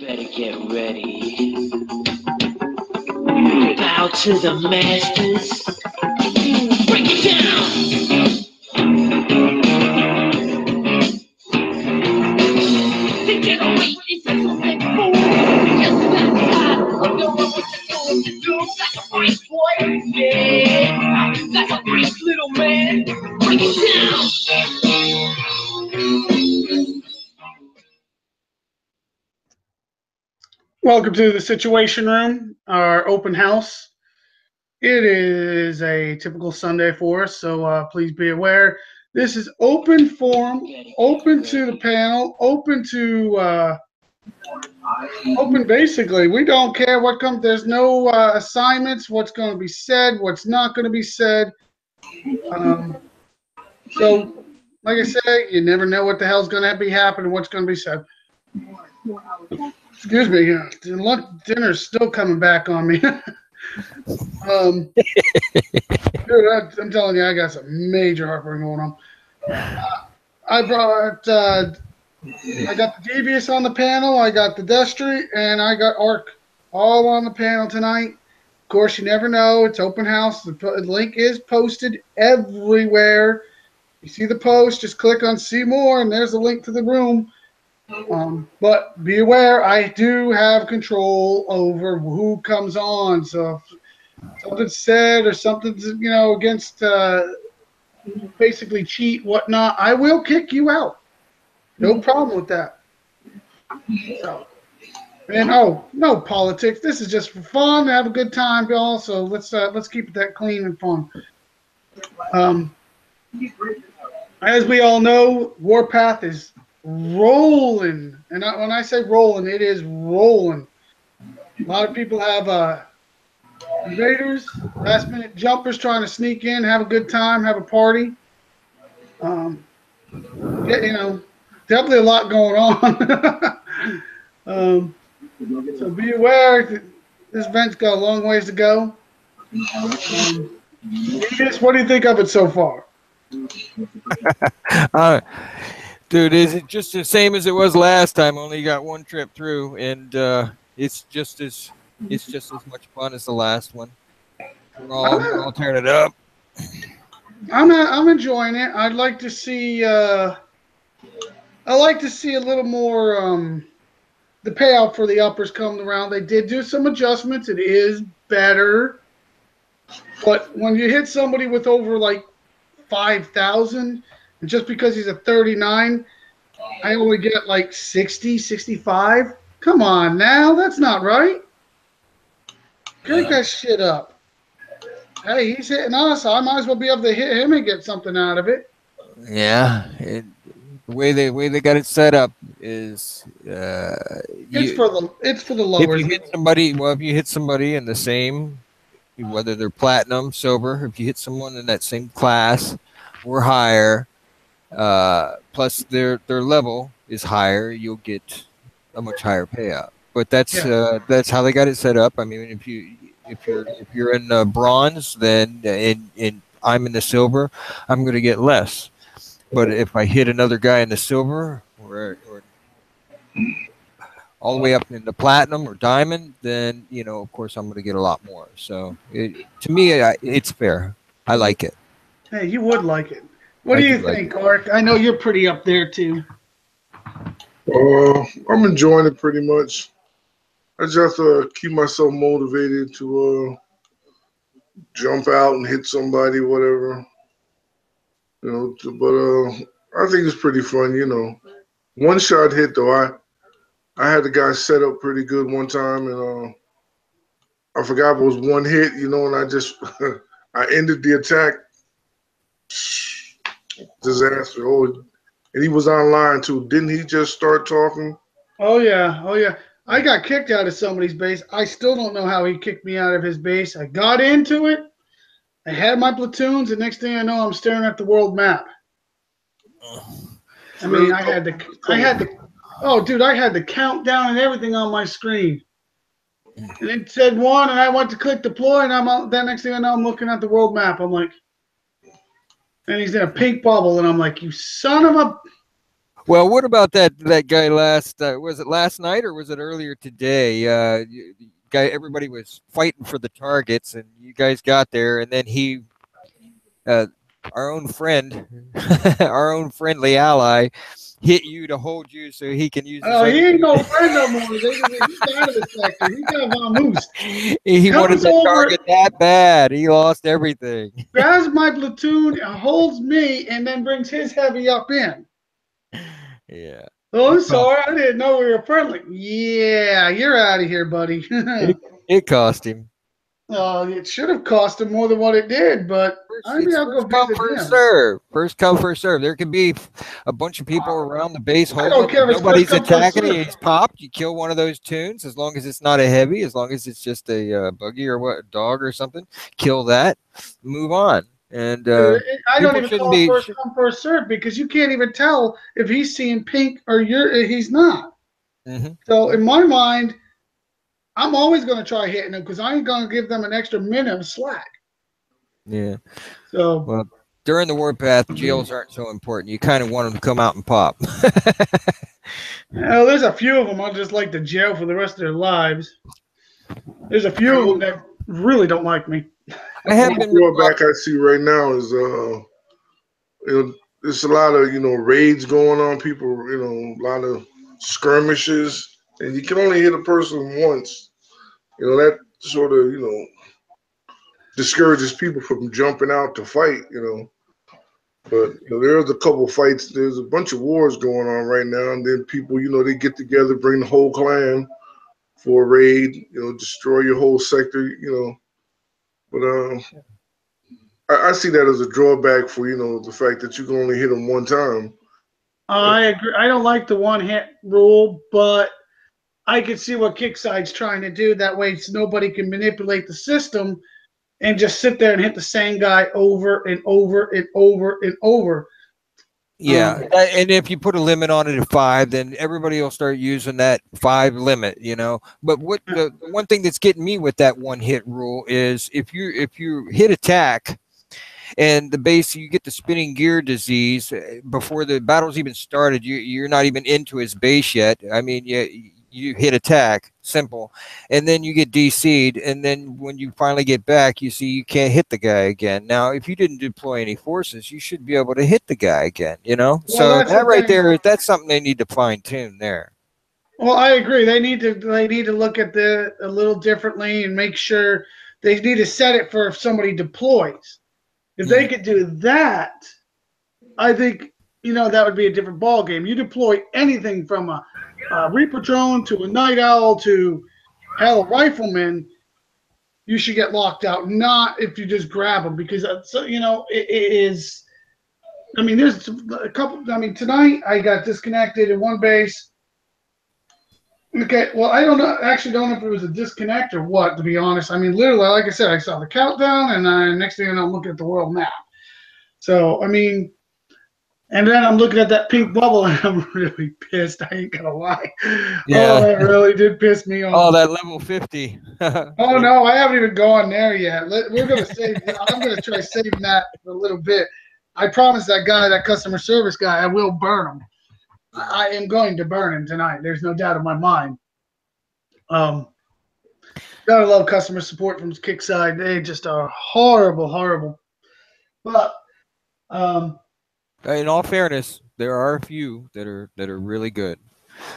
Better get ready. Bow to the masters. Break it down. They can't wait if you make fool. Just that time. I'm doing what you do. Like a freak boy. Yeah. Like a freak little man. Break it down. Welcome to the Situation Room, our open house. It is a typical Sunday for us, so please be aware. This is open forum, open to the panel, open basically. We don't care what comes. There's no assignments, what's going to be said, what's not going to be said. So, like I say, you never know what the hell's going to be happening, what's going to be said. Excuse me, dinner's still coming back on me. Dude, I'm telling you, I got some major heartburn going on. I got the Devious on the panel, I got the Destry, and I got Arc all on the panel tonight. Of course, you never know. It's open house. The link is posted everywhere. You see the post, just click on see more, and there's a link to the room. But be aware, I do have control over who comes on. So if something's said or something's, against basically cheat, whatnot, I will kick you out. No problem with that. So, and no politics. This is just for fun. Have a good time, y'all. So let's keep that clean and fun. As we all know, Warpath is rolling, and when I say rolling, it is rolling. A lot of people have invaders, last minute jumpers trying to sneak in, have a good time, have a party. Definitely a lot going on. So be aware, this event's got a long ways to go. What do you think of it so far? Dude, is it just the same as it was last time? Only you got one trip through, and it's just as much fun as the last one. We're all tearing it up. I'm enjoying it. I'd like to see. I like to see a little more. The payout for the uppers coming around. They did do some adjustments. It is better, but when you hit somebody with over like 5,000. And just because he's a 39, I only get like 60, 65. Come on now, that's not right. Crank that shit up. Hey, he's hitting us. I might as well be able to hit him and get something out of it. Yeah, the way they got it set up is it's for the lowers. If you hit somebody in the same, whether they're platinum, silver, if you hit someone in that same class or higher. Plus their level is higher, you'll get a much higher payout. But that's how they got it set up. I mean, if you're in bronze, then and I'm in the silver, I'm going to get less. But if I hit another guy in the silver or all the way up into platinum or diamond, then of course I'm going to get a lot more. So to me, it's fair. I like it. Hey, you would like it. What do you think, Ark? I know you're pretty up there too. I'm enjoying it pretty much. I just have to keep myself motivated to jump out and hit somebody, whatever. But I think it's pretty fun. One shot hit though. I had the guy set up pretty good one time, and I forgot it was one hit, and I just I ended the attack. Disaster. Oh, and he was online too. Didn't he just start talking? Oh yeah. I got kicked out of somebody's base. I still don't know how he kicked me out of his base. I got into it. I had my platoons, and next thing I know, I'm staring at the world map. I mean, I had the countdown and everything on my screen. And it said 1, and I went to click deploy, and then next thing I know, I'm looking at the world map. I'm like, and he's in a pink bubble, and I'm like, you son of a... Well, what about that guy last? Was it last night or was it earlier today? Guy, everybody was fighting for the targets, and you guys got there, and then he, uh, our own friend, our own friendly ally, hit you to hold you so he can use his Oh, he other ain't no two. friend no more. He's out of the sector. He got vamoosed. He wanted Comes the over, target that bad. He lost everything. grabs my platoon, holds me, and then brings his heavy up in. Yeah. Oh, I'm It cost, sorry. I didn't know we were friendly. Yeah, you're out of here, buddy. it cost him. It should have cost him more than what it did, but I mean, It's I'll go first come, visit first him. serve. First come, first serve. There could be a bunch of people around the base I hold don't up. care if it's Nobody's first come, first attacking. serve. He's popped. You kill one of those tunes as long as it's not a heavy, as long as it's just a buggy or what, dog or something. Kill that. Move on. And I don't people even shouldn't call it be. first come, first serve because you can't even tell if he's seeing pink or he's not. Mhm. So in my mind, I'm always going to try hitting them because I ain't going to give them an extra minute of slack. Yeah. So Well, during the warpath, jails aren't so important. You kind of want them to come out and pop. there's a few of them I'll just like to jail for the rest of their lives. There's a few of them that really don't like me. I have One been. drawback I see right now is there's a lot of raids going on. People, a lot of skirmishes, and you can only hit a person once. That sort of discourages people from jumping out to fight. But there's a couple fights. There's a bunch of wars going on right now, and then people, they get together, bring the whole clan for a raid. Destroy your whole sector. But I see that as a drawback for the fact that you can only hit them one time. I agree. I don't like the one hit rule, but I can see what Kickside's trying to do. That way, nobody can manipulate the system and just sit there and hit the same guy over and over and over and over. Yeah, and if you put a limit on it at 5, then everybody will start using that 5 limit, But what the one thing that's getting me with that one hit rule is if you hit attack and the base, you get the spinning gear disease before the battle's even started. You're not even into his base yet. I mean, you hit attack, simple, and then you get DC'd, and then when you finally get back, you see you can't hit the guy again. Now, if you didn't deploy any forces, you should be able to hit the guy again, Well, So that's that the right thing. there, that's something they need to fine tune there. Well, I agree. They need to look at a little differently and make sure they need to set it for if somebody deploys. If they could do that, I think that would be a different ball game. You deploy anything from a Reaper drone to a Night Owl to hell, a rifleman, you should get locked out. Not if you just grab them because it is. I mean, there's a couple. I mean, tonight I got disconnected in one base. Okay, well, I don't know. Actually, don't know if it was a disconnect or what. To be honest, I mean, literally, like I said, I saw the countdown, and next thing I know, I'm looking at the world map. So, I mean, and then I'm looking at that pink bubble, and I'm really pissed. I ain't gonna lie. Yeah. Oh, that really did piss me off. Oh, that level 50. Oh no, I haven't even gone there yet. We're gonna save. I'm gonna try saving that for a little bit. I promised that guy, that customer service guy, I will burn him. I am going to burn him tonight. There's no doubt in my mind. Gotta love customer support from Kickside. They just are horrible, horrible. But in all fairness, there are a few that are really good.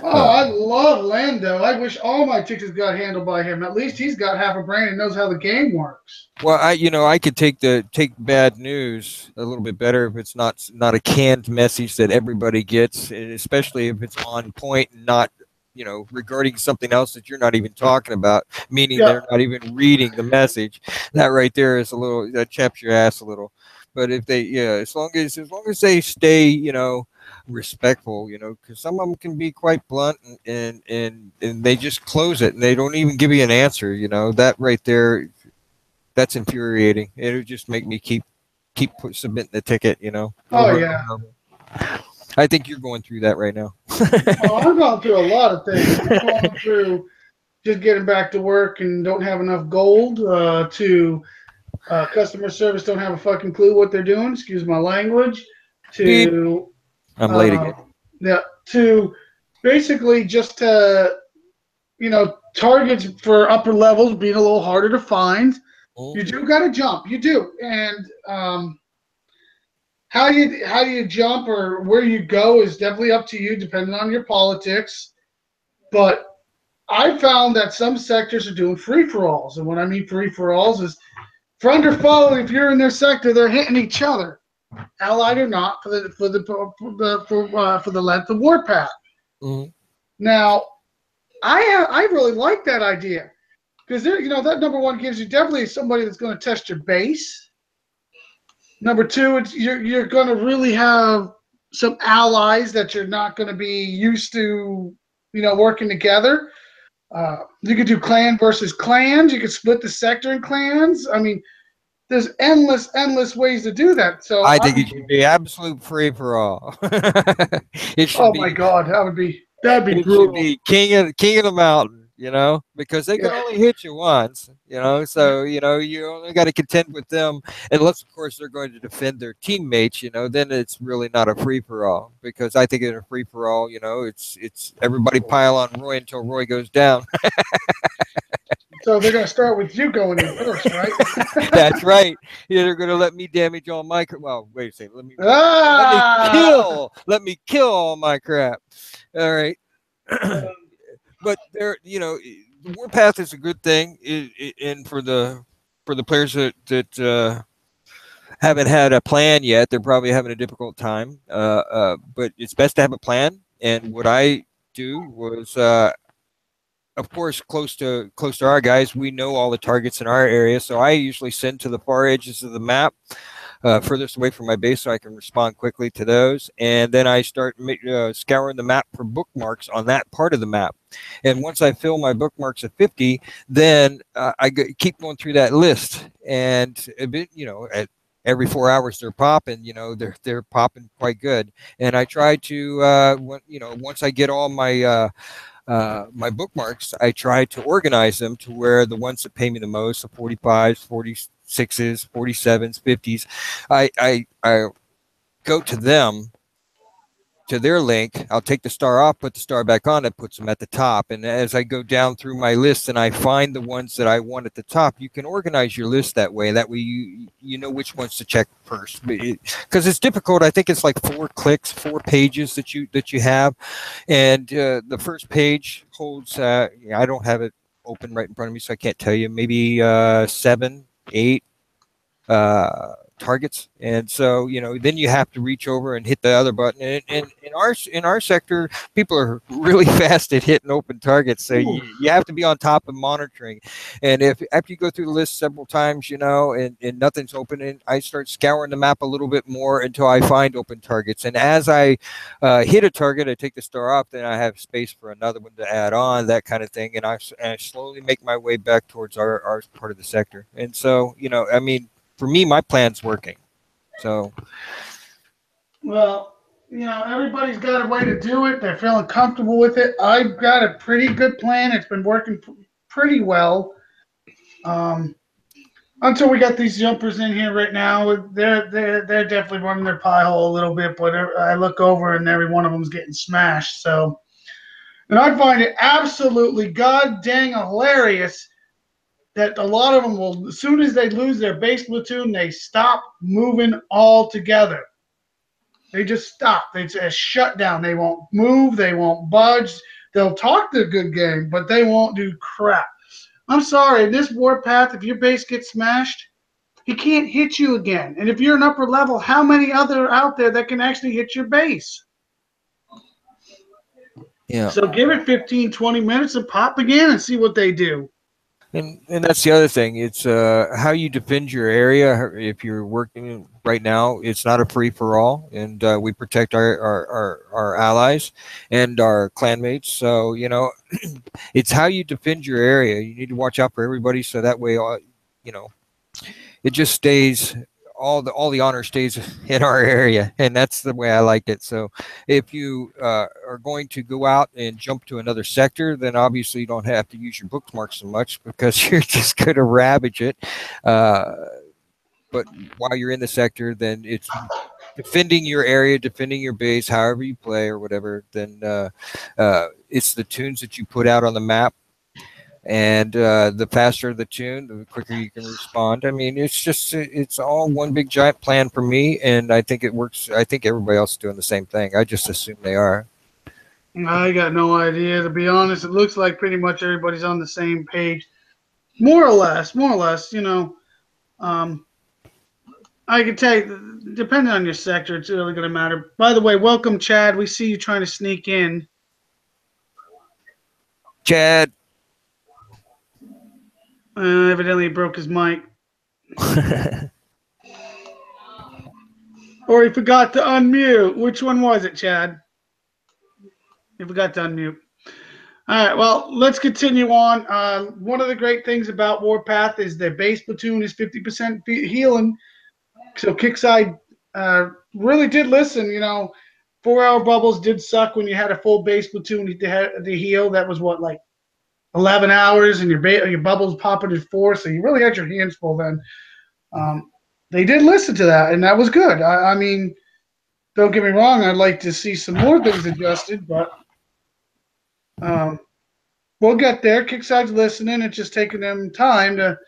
I love Lando. I wish all my tickets got handled by him. At least he's got half a brain and knows how the game works. Well, I could take bad news a little bit better if it's not a canned message that everybody gets, and especially if it's on point and not, regarding something else that you're not even talking about, meaning they're not even reading the message. That right there is that chaps your ass a little. But if they, as long as they stay, respectful, because some of them can be quite blunt and they just close it and they don't even give you an answer. That right there, that's infuriating. It would just make me keep submitting the ticket. Oh yeah. I think you're going through that right now. I'm going through a lot of things. I'm going through just getting back to work and don't have enough gold to customer service don't have a fucking clue what they're doing. Excuse my language. To I'm late again. Yeah, to basically just targets for upper levels being a little harder to find. You do got to jump. You do. And how you jump or where you go is definitely up to you, depending on your politics. But I found that some sectors are doing free-for-alls. And what I mean free-for-alls is friend or foe, if you're in their sector, they're hitting each other, allied or not, for the length of Warpath. Mm-hmm. Now, I really like that idea because that number one gives you definitely somebody that's going to test your base. Number two, you're going to really have some allies that you're not going to be used to, working together. You could do clan versus clans. You could split the sector in clans. I mean, there's endless ways to do that. So I think it should be absolute free for all. Oh my God, that'd be brutal. Should be king of the mountain, because they can only hit you once, so you only got to contend with them, unless of course they're going to defend their teammates, then it's really not a free for all, because I think in a free for all, it's everybody pile on Roy until Roy goes down. So they're going to start with you going in first, right? That's right. They're going to let me damage all my crap. Well, wait a second. Let me kill all my crap. All right. But the Warpath is a good thing, and for the players that haven't had a plan yet, they're probably having a difficult time. But it's best to have a plan. And what I do was, of course, close to our guys, we know all the targets in our area, so I usually send to the far edges of the map, furthest away from my base, so I can respond quickly to those. And then I start scouring the map for bookmarks on that part of the map. And once I fill my bookmarks at 50, then I keep going through that list. And a bit, at every 4 hours they're popping. They're popping quite good. And I try to, once I get all my my bookmarks, I try to organize them to where the ones that pay me the most, the 45s, 46s, 47s, 50s, I go to them, to their link. I'll take the star off, put the star back on, it puts them at the top. And as I go down through my list and I find the ones that I want at the top, you can organize your list that way. That way you know which ones to check first. Because it's difficult. I think it's like 4 pages that you have. And the first page holds, I don't have it open right in front of me, so I can't tell you, maybe 7, 8 targets. And so then you have to reach over and hit the other button, and in our sector, people are really fast at hitting open targets, so you have to be on top of monitoring. And if after you go through the list several times, and nothing's open, and I start scouring the map a little bit more until I find open targets. And as I hit a target, I take the star off, then I have space for another one to add on, that kind of thing. And I slowly make my way back towards our part of the sector. And so for me, my plan's working. So, well, everybody's got a way to do it. They're feeling comfortable with it. I've got a pretty good plan. It's been working pretty well. Until we got these jumpers in here right now, they're definitely running their pie hole a little bit. But I look over and every one of them's getting smashed. So, and I find it absolutely god dang hilarious that a lot of them will, as soon as they lose their base platoon, they stop moving altogether. They just stop. It's a shutdown. They won't move. They won't budge. They'll talk their good game, but they won't do crap. I'm sorry. In this Warpath, if your base gets smashed, he can't hit you again. And if you're an upper level, how many other out there that can actually hit your base? Yeah. So give it 15, 20 minutes and pop again and see what they do. And that's the other thing. It's how you defend your area. If you're working right now, it's not a free for all, and we protect our allies and our clanmates. So it's how you defend your area. You need to watch out for everybody, so that way, it just stays. All the honor stays in our area, and that's the way I like it. So if you are going to go out and jump to another sector, then obviously you don't have to use your bookmarks so much, because you're just going to ravage it. But while you're in the sector, then it's defending your area, defending your base, however you play or whatever, then it's the tunes that you put out on the map. And the faster the tune, the quicker you can respond. I mean, it's all one big giant plan for me, and I think it works. I think everybody else is doing the same thing. I just assume they are. I got no idea, to be honest. It looks like pretty much everybody's on the same page. More or less, you know. I can tell you, depending on your sector, it's really going to matter. By the way, welcome, Chad. We see you trying to sneak in. Chad. Evidently, he broke his mic. Or he forgot to unmute. Which one was it, Chad? He forgot to unmute. All right, well, let's continue on. One of the great things about Warpath is their base platoon is 50% healing. So Kickside really did listen. You know, 4-hour bubbles did suck when you had a full base platoon to heal. That was what, like 11 hours, and your bubbles popping at 4, so you really had your hands full then. They did listen to that, and that was good. I mean, don't get me wrong, I'd like to see some more things adjusted, but we'll get there. Kickside's listening. It's just taking them time to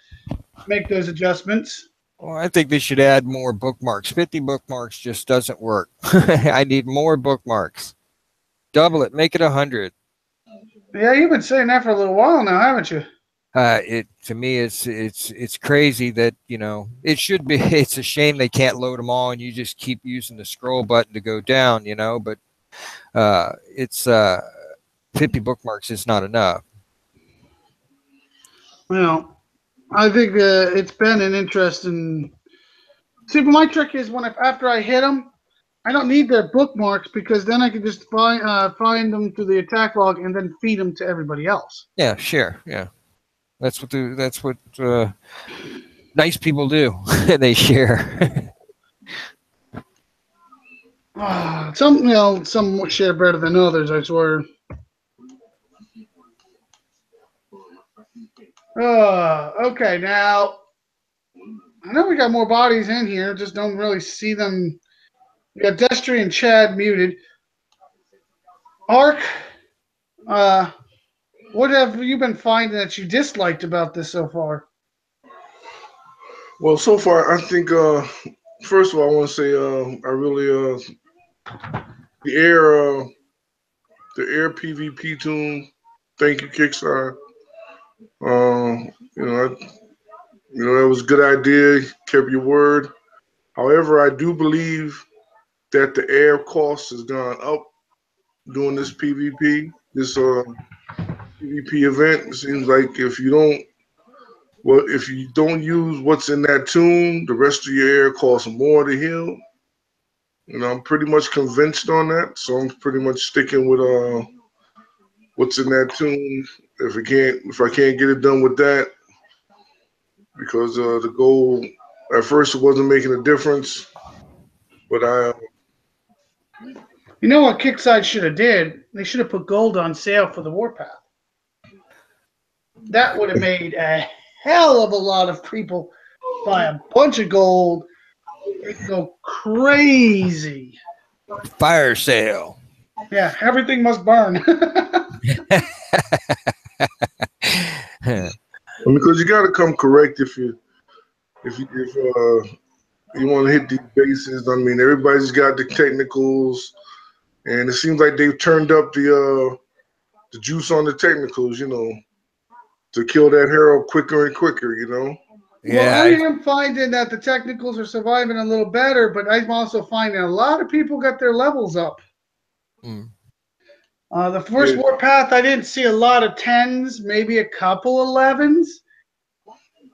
make those adjustments. Well, I think they should add more bookmarks. 50 bookmarks just doesn't work. I need more bookmarks. Double it. Make it 100. Yeah, you've been saying that for a little while now, haven't you? To me, it's crazy that, you know, it should be. It's a shame they can't load them all, and you just keep using the scroll button to go down, you know. But it's 50 bookmarks is not enough. Well, I think it's been an interesting. See, but my trick is after I hit them, I don't need their bookmarks, because then I can just find them through the attack log and then feed them to everybody else. Yeah, sure. Yeah, that's what nice people do. They share. Some share better than others, I swear. Okay, now I know we got more bodies in here, just don't really see them. We got Destry and Chad muted. Ark, what have you been finding that you disliked about this so far? Well, so far, I think, first of all, I want to say I really, the air PvP tune, thank you, Kickstarter. That was a good idea. Kept your word. However, I do believe that the air cost has gone up during this PvP, this PvP event. It seems like if you don't use what's in that tune, the rest of your air costs more to heal. I'm pretty much convinced on that, so I'm pretty much sticking with what's in that tune. If I can't get it done with that, because the goal at first it wasn't making a difference, but you know what Kickside should have did? They should have put gold on sale for the Warpath. That would have made a hell of a lot of people buy a bunch of gold. They could go crazy. Fire sale. Yeah, everything must burn. Because you got to come correct if you want to hit these bases. I mean, everybody's got the technicals, and it seems like they've turned up the juice on the technicals, to kill that hero quicker and quicker, Yeah, well, I am finding that the technicals are surviving a little better, but I'm also finding a lot of people got their levels up. The first Warpath, I didn't see a lot of 10s, maybe a couple 11s.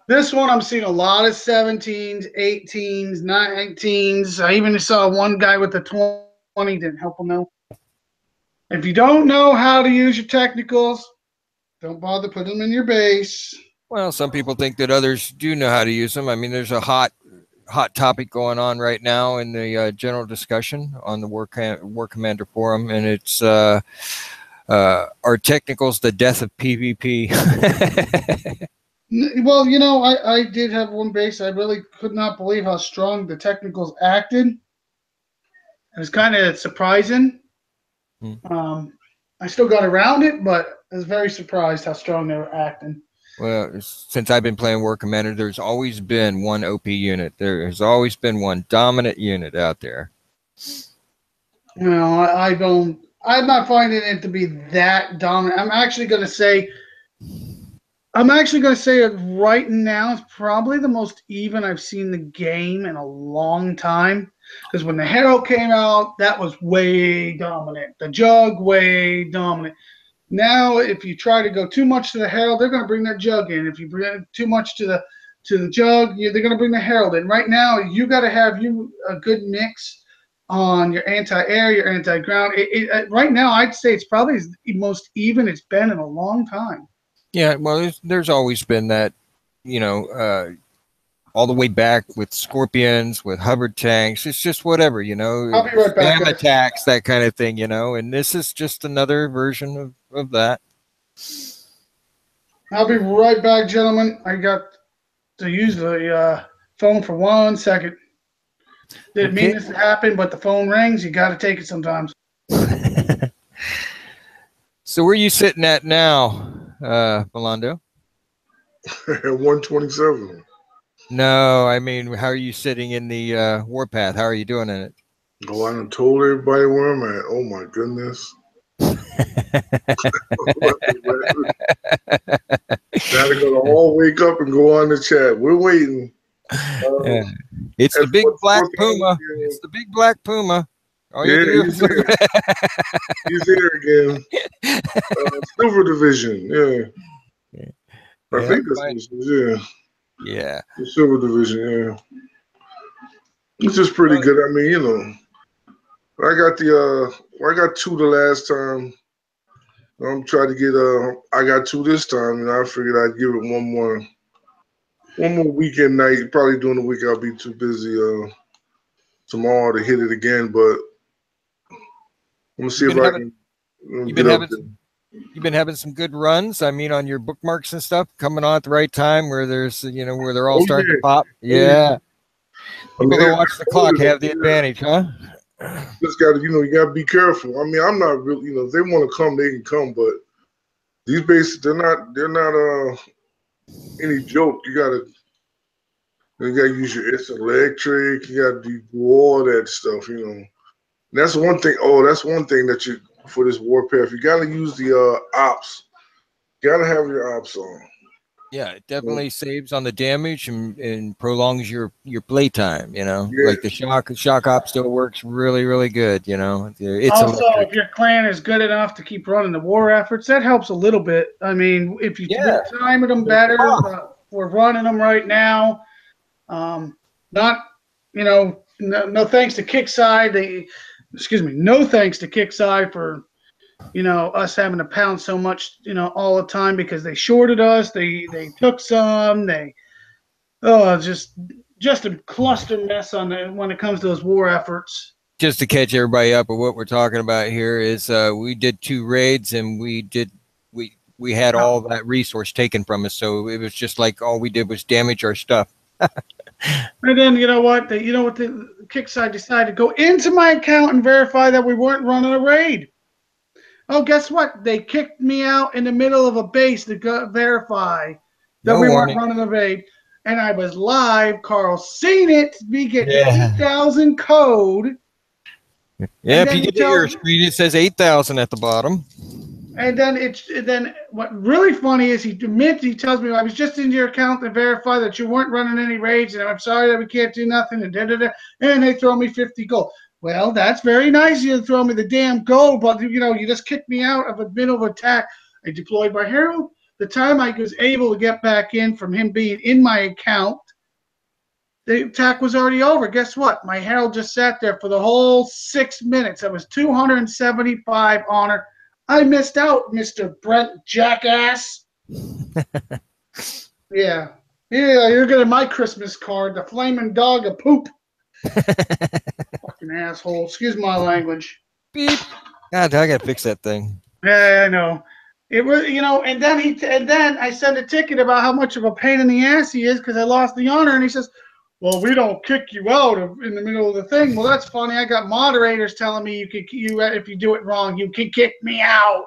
This one, I'm seeing a lot of 17s, 18s, 19s. I even saw one guy with the 20, didn't help him know. If you don't know how to use your technicals, don't bother putting them in your base. Well, some people think that others do know how to use them. I mean, there's a hot topic going on right now in the general discussion on the War Commander forum, and it's are technicals the death of PvP? Well, I did have one base. I really could not believe how strong the technicals acted. It was kind of surprising. I still got around it, but I was very surprised how strong they were acting. Well, since I've been playing War Commander, there's always been one OP unit. There has always been one dominant unit out there. No, I don't. I'm not finding it to be that dominant. I'm actually going to say it right now is probably the most even I've seen the game in a long time. Because when the Herald came out, that was way dominant. The Jug, way dominant. Now, if you try to go too much to the Herald, they're going to bring that Jug in. If you bring too much to the Jug, they're going to bring the Herald in. Right now, you got to have a good mix on your anti-air, your anti-ground. Right now, I'd say it's probably the most even it's been in a long time. Yeah, well, there's always been that, all the way back with Scorpions, with Hubbard tanks. It's just whatever, I'll be right back, spam guys. attacks, that kind of thing, and this is just another version of that. I'll be right back, gentlemen. I got to use the phone for 1 second. Didn't mean this to happen, but the phone rings. You got to take it sometimes. So where are you sitting at now, Philando? At 127. No, I mean, how are you sitting in the Warpath? How are you doing in it? Oh, I done told everybody where I'm at. Oh my goodness. Now they're gonna all wake up and go on the chat. We're waiting. Yeah. It's the big black puma. It's the big black puma. All you do he's there. He's there again. Silver Division. Yeah. I think that's what it is. Yeah. The Silver Division. Yeah. It's just pretty good. I mean, I got I got 2 the last time. I'm trying to get I got 2 this time, and I figured I'd give it one more weekend night. Probably during the week I'll be too busy tomorrow to hit it again, but I'm gonna see if I can. You've been having some good runs. I mean, on your bookmarks and stuff, coming on at the right time where there's where they're all starting to pop. Yeah. People that watch the clock have the advantage, huh? Just gotta, you gotta be careful. I mean, I'm not really, if they want to come, they can come, but these bases, they're not any joke. You gotta use your instant electric. You gotta do all that stuff, And that's one thing. Oh, that's one thing that for this Warpath, you gotta use the ops. You gotta have your ops on. Yeah, it definitely saves on the damage and prolongs your playtime, Yeah. Like the shock op still works really, really good, It's also, if your clan is good enough to keep running the war efforts, that helps a little bit. I mean, if you time them better, we're running them right now. No thanks to Kickside. No thanks to Kickside for us having to pound so much, all the time because they shorted us. They took some. Just a cluster mess when it comes to those war efforts. Just to catch everybody up with what we're talking about here is we did 2 raids and we had all that resource taken from us, so it was just like all we did was damage our stuff. And then you know what the Kickside decided to go into my account and verify that we weren't running a raid. Oh, guess what? They kicked me out in the middle of a base to verify that we weren't running a raid. And I was live. Carl seen it. We get 8,000 code. Yeah, if you get to your screen, it says 8,000 at the bottom. And then what really funny is he tells me I was just in your account to verify that you weren't running any raids, and I'm sorry that we can't do nothing, and and they throw me 50 gold. Well, that's very nice of you to throw me the damn gold, but you just kicked me out of a middle of attack. I deployed my Herald. The time I was able to get back in from him being in my account, the attack was already over. Guess what? My Herald just sat there for the whole 6 minutes. That was 275 honor. I missed out, Mr. Brent Jackass. Yeah, you're getting my Christmas card, the flaming dog of poop. Fucking asshole. Excuse my language. Beep. God, I gotta fix that thing. Yeah, I know. It was, and then I sent a ticket about how much of a pain in the ass he is because I lost the honor, and he says, well, we don't kick you out in the middle of the thing. Well, that's funny. I got moderators telling me if you do it wrong, you can kick me out.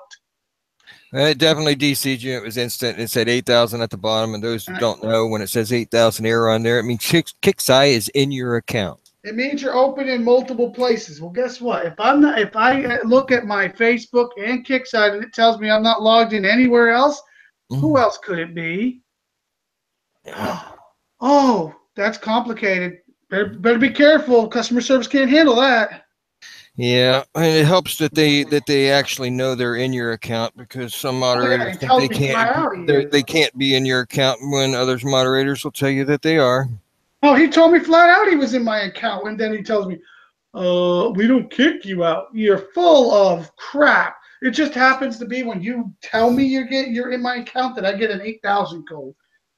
It definitely DC'd you. It was instant. It said 8,000 at the bottom. And those who don't know, when it says 8,000 error on there, it means KIXEYE is in your account. It means you're open in multiple places. Well, guess what? If I look at my Facebook and KIXEYE and it tells me I'm not logged in anywhere else, who else could it be? Oh, that's complicated. Better be careful. Customer service can't handle that. Yeah, and it helps that they actually know they're in your account, because some moderators think they can't be in your account when others moderators will tell you that they are. Oh, he told me flat out he was in my account, and then he tells me, we don't kick you out. You're full of crap. It just happens to be when you tell me you're in my account that I get an 8,000 code.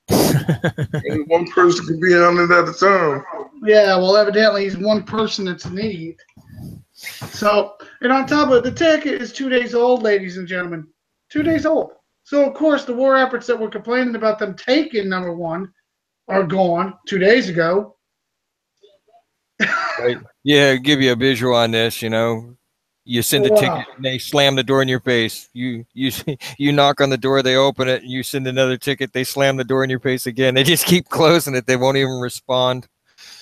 Only one person can be on it at a time. Yeah, well, evidently he's one person that's an idiot. So, and on top of it, the ticket is 2 days old, ladies and gentlemen. 2 days old. So, of course, the war efforts that were complaining about them taking #1 are gone 2 days ago. Right. Yeah, give you a visual on this, you know. You send a ticket and they slam the door in your face. You knock on the door, they open it, and you send another ticket, they slam the door in your face again. They just keep closing it. They won't even respond.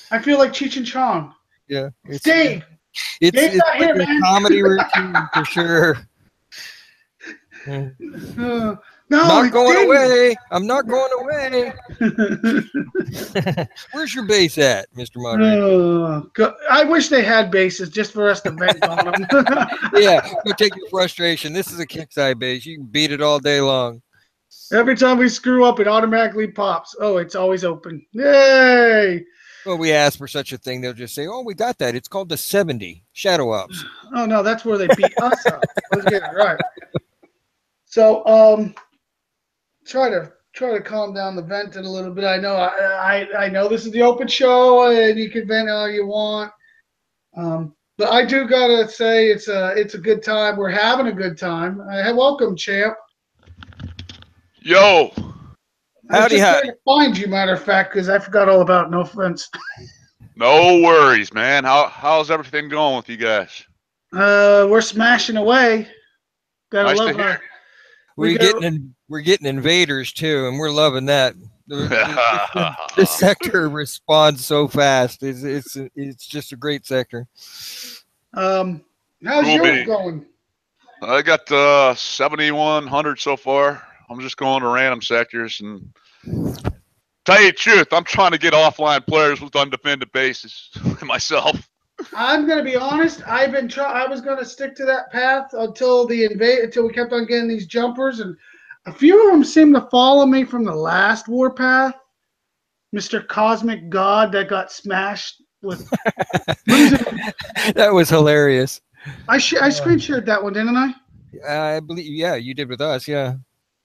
I feel like Cheech and Chong. Yeah. Dave! It's like a comedy routine for sure. No, not going away. I'm not going away. Where's your base at, Mr. Moderator? I wish they had bases just for us to vent on them. Yeah, you take your frustration. This is a KIXEYE base. You can beat it all day long. Every time we screw up, it automatically pops. Oh, it's always open. Yay! Well, we ask for such a thing, they'll just say, "Oh, we got that. It's called the 70 Shadow Ops." Oh no, that's where they beat us up. Let's get it right. So, try to calm down the venting a little bit. I know I know this is the open show and you can vent all you want. But I do gotta say it's a good time. We're having a good time. Welcome, champ. Yo. Howdy. To find you, matter of fact, because I forgot all about it. No offense. No worries, man. How's everything going with you guys? We're smashing away. Gotta love hear. We're getting invaders too, and we're loving that. The sector responds so fast. It's just a great sector. How's yours going? I got 7,100 so far. I'm just going to random sectors, and tell you the truth, I'm trying to get offline players with undefended bases myself. I'm gonna be honest. I was gonna stick to that path until we kept on getting these jumpers, and a few of them seem to follow me from the last warpath. Mr. Cosmic God that got smashed with. That was hilarious. I screen shared that one, didn't I? I believe, yeah, you did with us, yeah.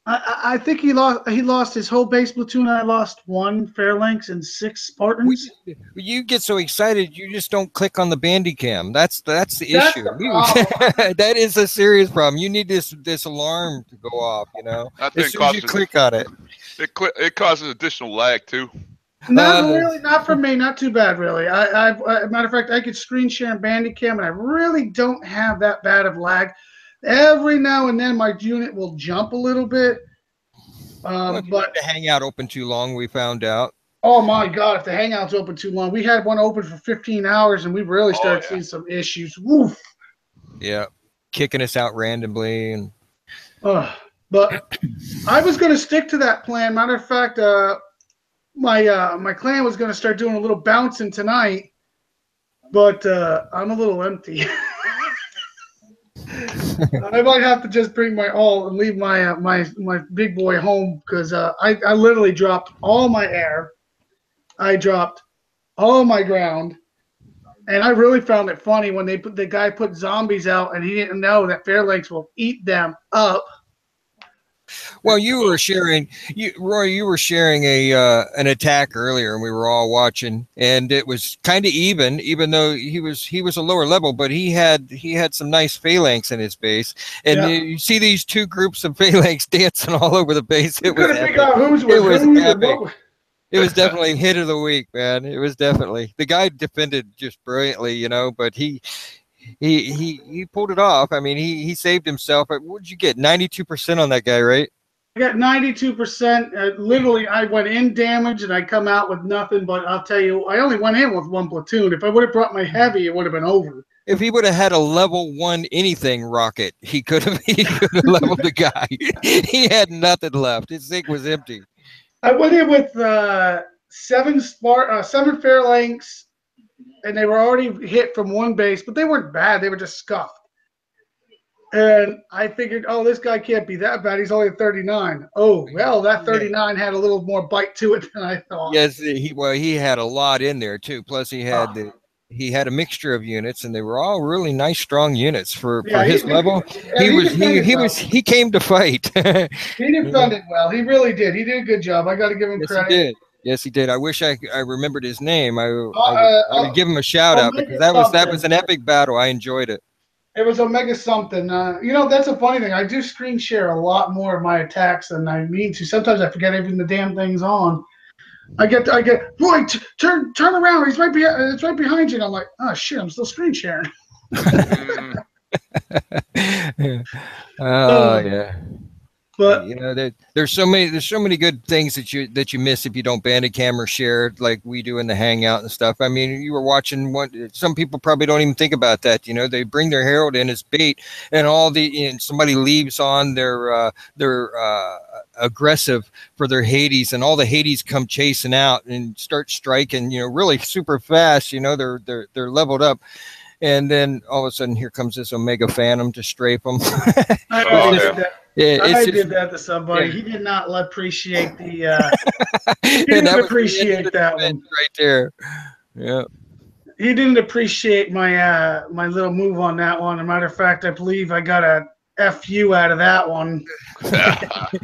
I think he lost his whole base platoon. I lost 1 Phalanx and 6 Spartans. You get so excited, you just don't click on the Bandicam. That's the issue. That is a serious problem. You need this alarm to go off. You know, as soon as you click on it, it causes additional lag too. Not really, not for me. Not too bad, really. Matter of fact, I could screen share Bandicam, and I really don't have that bad of lag. Every now and then, my unit will jump a little bit. But the hangout open too long, we found out. Oh my God! If the hangout's open too long, we had one open for 15 hours, and we really started seeing some issues. Woof. Yeah, kicking us out randomly, and. But I was going to stick to that plan. Matter of fact, my clan was going to start doing a little bouncing tonight, but I'm a little empty. I might have to just bring my all and leave my my big boy home, because I literally dropped all my air, I dropped all my ground, and I really found it funny when the guy put zombies out and he didn't know that Phalanx will eat them up. Well, you were sharing, Roy. You were sharing an attack earlier, and we were all watching, and it was kind of even though he was a lower level, but he had some nice Phalanx in his base, and you see these 2 groups of Phalanx dancing all over the base. It was epic. It was definitely hit of the week, man. It was definitely the guy defended just brilliantly, you know. But he pulled it off. I mean, he saved himself. What did you get? 92% on that guy, right? I got 92%. Literally, I went in damage and I come out with nothing. But I'll tell you, I only went in with one platoon. If I would have brought my heavy, it would have been over. If he would have had a level 1 anything rocket, he could have leveled the guy. He had nothing left. His zinc was empty. I went in with seven Fairlanks, and they were already hit from one base, but they weren't bad. They were just scuffed. And I figured, oh, this guy can't be that bad. He's only a 39. Oh, well, that 39 had a little more bite to it than I thought. Yes, he had a lot in there too. Plus, he had a mixture of units, and they were all really nice, strong units for his level. He came to fight. He defended well. He really did. He did a good job. I got to give him credit. He did. Yes, he did. I wish I remembered his name. I would give him a shout out because that was an epic battle. I enjoyed it. It was Omega something. That's a funny thing. I do screen share a lot more of my attacks than I mean to. Sometimes I forget even the damn thing's on. I get Roy, turn around. It's right behind you. And I'm like, oh shit, I'm still screen sharing. Oh yeah. But you know, there's so many good things that you miss if you don't bandicam or share like we do in the hangout and stuff. I mean, you were watching some people probably don't even think about that. You know, they bring their Herald in as bait, and somebody leaves on their aggressive for their Hades, and all the Hades come chasing out and start striking. You know, really super fast. You know, they're leveled up. And then all of a sudden, here comes this Omega Phantom to strafe them. I did that to somebody. Yeah. He did not appreciate the. He didn't appreciate that one right there. Yeah. He didn't appreciate my my little move on that one. As a matter of fact, I believe I got a FU out of that one.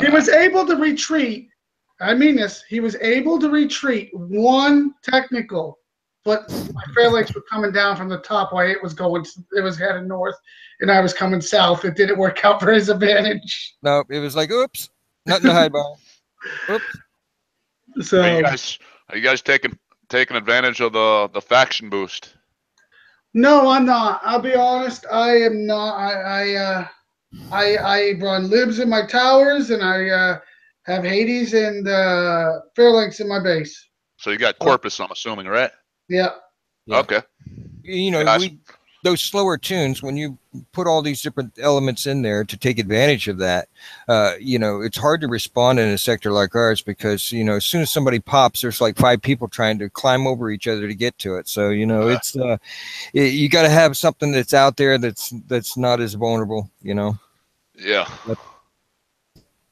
He was able to retreat. I mean this. He was able to retreat one technical. But my Fairlanks were coming down from the top while it was headed north, and I was coming south. It didn't work out for his advantage. No, it was like, oops, nothing to hide behind. Oops. So, are you guys taking advantage of the faction boost? No, I'm not. I'll be honest. I am not. I run libs in my towers, and I have Hades and Fairlanks in my base. So you got Corpus, I'm assuming, right? Yeah. Okay. You know, those slower tunes, when you put all these different elements in there to take advantage of that, you know, it's hard to respond in a sector like ours because, you know, as soon as somebody pops, there's like 5 people trying to climb over each other to get to it. So, you know, it's you got to have something that's out there that's not as vulnerable, you know. Yeah.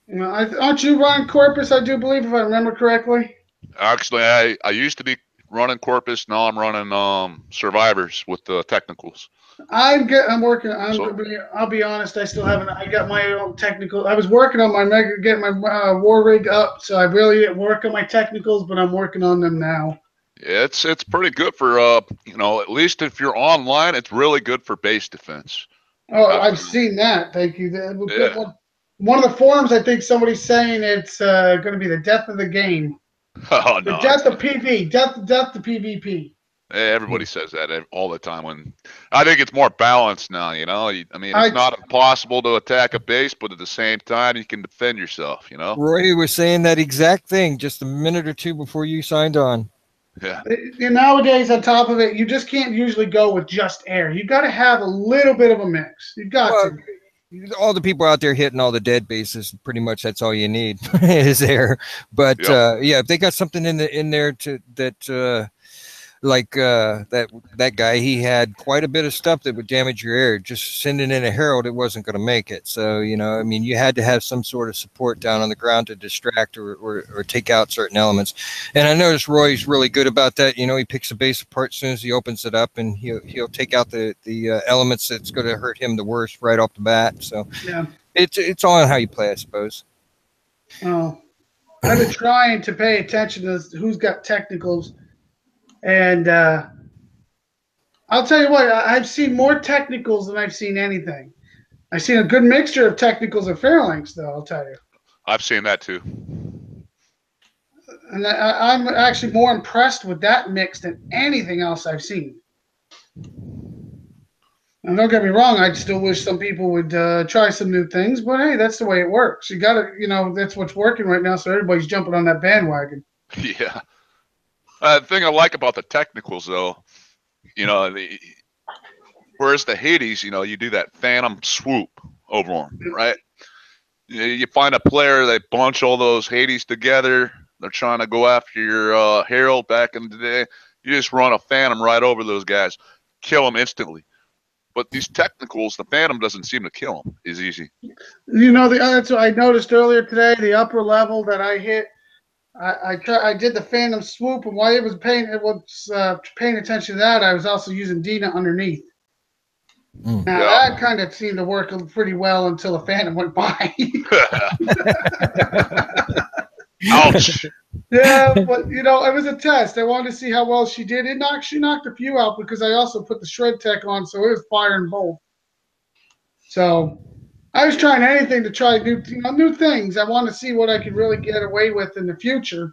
You know, aren't you running Corpus, I do believe, if I remember correctly? Actually, I used to be running Corpus. Now I'm running Survivors with the technicals. I'm working. I'll be honest. I still haven't. I got my own technical. I was working on getting my war rig up, so I really didn't work on my technicals, but I'm working on them now. Yeah, it's pretty good for you know, at least if you're online, it's really good for base defense. Oh, I've seen that. Thank you. One of the forums, I think somebody's saying it's going to be the death of the game. Oh, no. The death of PV, death to PvP. Everybody says that all the time. When I think it's more balanced now, you know. I mean, it's not impossible to attack a base, but at the same time, you can defend yourself, you know. Roy was saying that exact thing just a minute or two before you signed on. Yeah. And nowadays, on top of it, you just can't usually go with just air. You've got to have a little bit of a mix. You've got to. All the people out there hitting all the dead bases, pretty much that's all you need is there. But yeah, if they got something in there like that guy, he had quite a bit of stuff that would damage your air. Just sending in a Herald, it wasn't going to make it. So, you know, I mean, you had to have some sort of support down on the ground to distract or take out certain elements. And I noticed Roy's really good about that. You know, he picks a base apart as soon as he opens it up, and he'll take out the elements that's going to hurt him the worst right off the bat. So yeah, it's all on how you play, I suppose. Oh, I've been trying to pay attention to who's got technicals. And I'll tell you what, I've seen more technicals than I've seen anything. I've seen a good mixture of technicals and Fairlanks, though, I'll tell you. I've seen that too. And I'm actually more impressed with that mix than anything else I've seen. And don't get me wrong, I still wish some people would try some new things, but hey, that's the way it works. You got to, that's what's working right now, so everybody's jumping on that bandwagon. Yeah. The thing I like about the technicals, though, whereas the Hades, you do that phantom swoop over them, right? You find a player, they bunch all those Hades together. They're trying to go after your Herald back in the day. You just run a phantom right over those guys, kill them instantly. But these technicals, the phantom doesn't seem to kill them as easy. That's what I noticed earlier today. The upper level that I hit, I did the phantom swoop, and while it was paying attention to that, I was also using Dina underneath. Now that kind of seemed to work pretty well until the phantom went by. Ouch. Yeah, but it was a test. I wanted to see how well she did. She knocked a few out because I also put the shred tech on, so it was firing both. So I was trying anything to try new things. I wanted to see what I could really get away with in the future.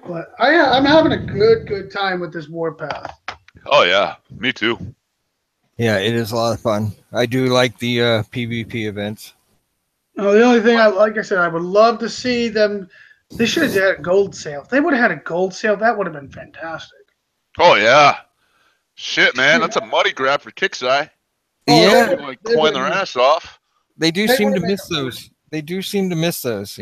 But I'm having a good time with this Warpath. Oh yeah, me too. Yeah, it is a lot of fun. I do like the PvP events. Oh, the only thing, like I said, I would love to see them. They should have had a gold sale. If they would have had a gold sale, that would have been fantastic. Oh yeah. Shit, man, that's a money grab for Kixeye. Yeah, like coin their ass off. They do seem to miss those. They do seem to miss those.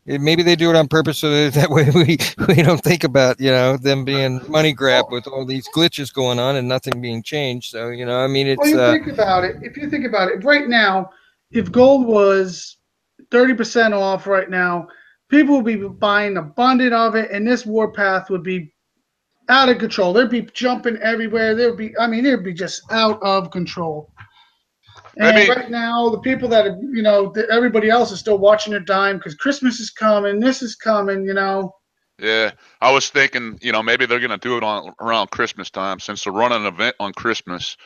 Maybe they do it on purpose so that way we don't think about them being money grab with all these glitches going on and nothing being changed. So I mean, it's. Well, think about it. If you think about it, right now, if gold was 30% off right now, people would be buying abundant of it, and this Warpath would be out of control. They'd be jumping everywhere. It'd be just out of control. And right now, the people that everybody else is still watching their dime because Christmas is coming. This is coming. Yeah, I was thinking, maybe they're gonna do it around Christmas time since they're running an event on Christmas.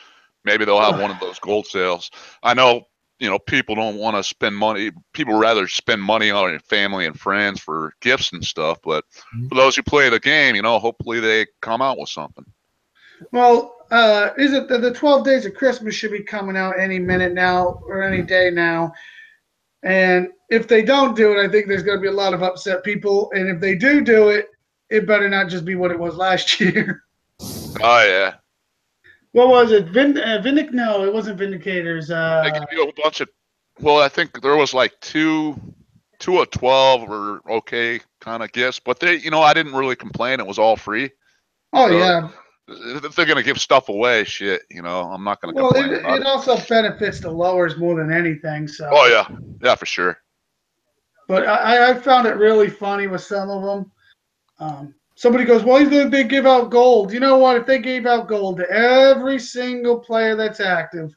Maybe they'll have one of those gold sales. I know, people don't want to spend money. People rather spend money on their family and friends for gifts and stuff. But for those who play the game, hopefully they come out with something. Well, is it the 12 Days of Christmas should be coming out any minute now or any day now? And if they don't do it, I think there's going to be a lot of upset people. And if they do it, it better not just be what it was last year. Oh yeah. What was it? Vindic? No, it wasn't Vindicators. They give you a bunch of. Well, I think there was like two of 12 were okay kind of gifts, but they, I didn't really complain. It was all free. Oh yeah. If they're gonna give stuff away, shit, I'm not gonna complain. It also benefits the lowers more than anything. So. Oh yeah, for sure. But I found it really funny with some of them. Somebody goes, well, they give out gold. You know what? If they gave out gold to every single player that's active,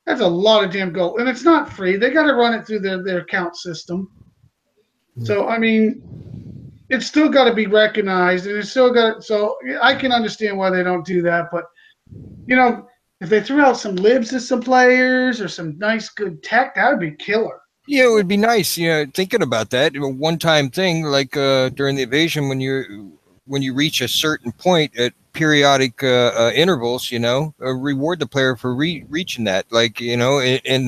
that's a lot of damn gold. And it's not free. They got to run it through their account system. So, I mean, it's still got to be recognized. And it's still got – so I can understand why they don't do that. But, if they threw out some libs to some players or some nice, good tech, that would be killer. Yeah, it would be nice, thinking about that. A one-time thing, like during the invasion, when you reach a certain point at periodic intervals, reward the player for reaching that. Like, and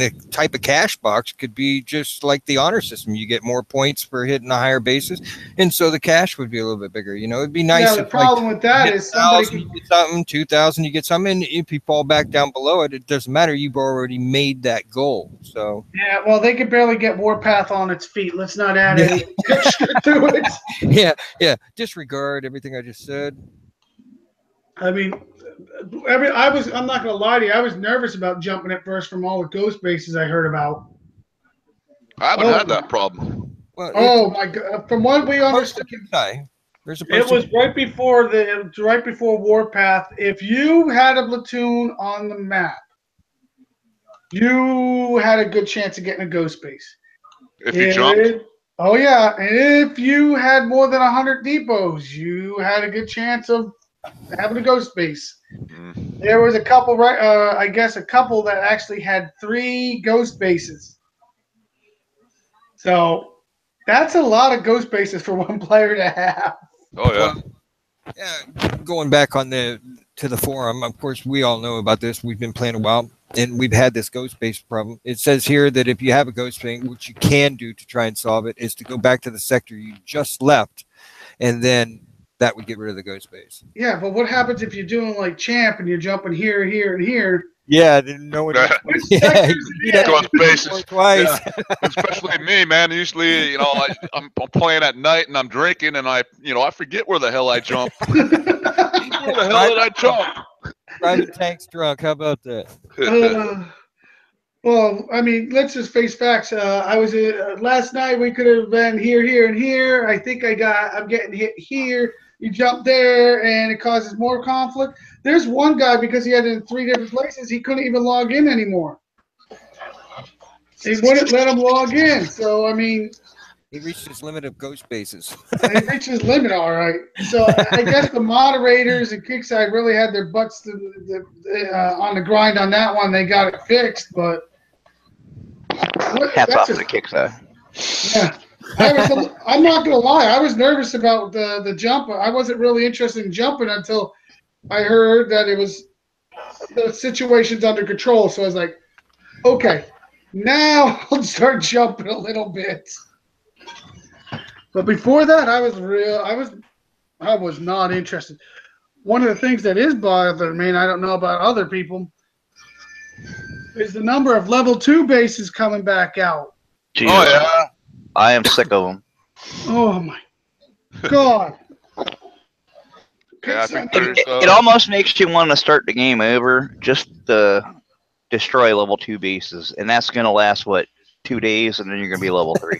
the type of cash box could be just like the honor system. You get more points for hitting a higher basis, and so the cash would be a little bit bigger. It'd be nice. Yeah, the problem with that is somebody you get something, 2,000, you get something, and if you fall back down below it, it doesn't matter. You've already made that goal. So yeah, well, they could barely get Warpath on its feet. Let's not add any shit to it. Yeah. Disregard everything I just said. I mean, I'm not going to lie to you. I was nervous about jumping at first from all the ghost bases I heard about. I haven't had that problem. Well, my God! From what we understood, it was right before Warpath. If you had a platoon on the map, you had a good chance of getting a ghost base. If you jumped. Oh yeah, and if you had more than 100 depots, you had a good chance of having a ghost base. There was a couple, I guess a couple that actually had 3 ghost bases. So, That's a lot of ghost bases for one player to have. Oh yeah. Yeah, going back on to the forum, of course, we all know about this. We've been playing a while, and we've had this ghost base problem. It says here that if you have a ghost base, what you can do to try and solve it is to go back to the sector you just left, and then that would get rid of the ghost base. Yeah, but what happens if you're doing like champ and you're jumping here, here, and here? Yeah, then no one. Which Yeah, sectors you it is? Ghost bases. twice. Yeah. Especially me, man. Usually, I'm playing at night and I'm drinking and I forget where the hell I jumped. Where the hell did I jump? Private Tank's drunk. How about that? Well, I mean, let's just face facts. I was last night. We could have been here, here, and here. I think I'm getting hit here. You jump there, and it causes more conflict. There's one guy, because he had it in 3 different places, he couldn't even log in anymore. He wouldn't let him log in. So, I mean, He reached his limit of ghost bases. he reached his limit, all right. So I guess the moderators and Kickside really had their butts on the grind on that one. They got it fixed, but Hats off to the Kickside. Yeah. I'm not gonna lie. I was nervous about the jump. I wasn't really interested in jumping until I heard that the situation's under control. So I was like, okay, now I'll start jumping a little bit. But before that, I was not interested. One of the things that is bothering me, and I don't know about other people, is the number of level 2 bases coming back out. Jesus. Oh yeah. I am sick of them. Oh my God. Yeah, I think there's, It almost makes you want to start the game over just to destroy level 2 bases, and that's going to last, 2 days, and then you're going to be level 3.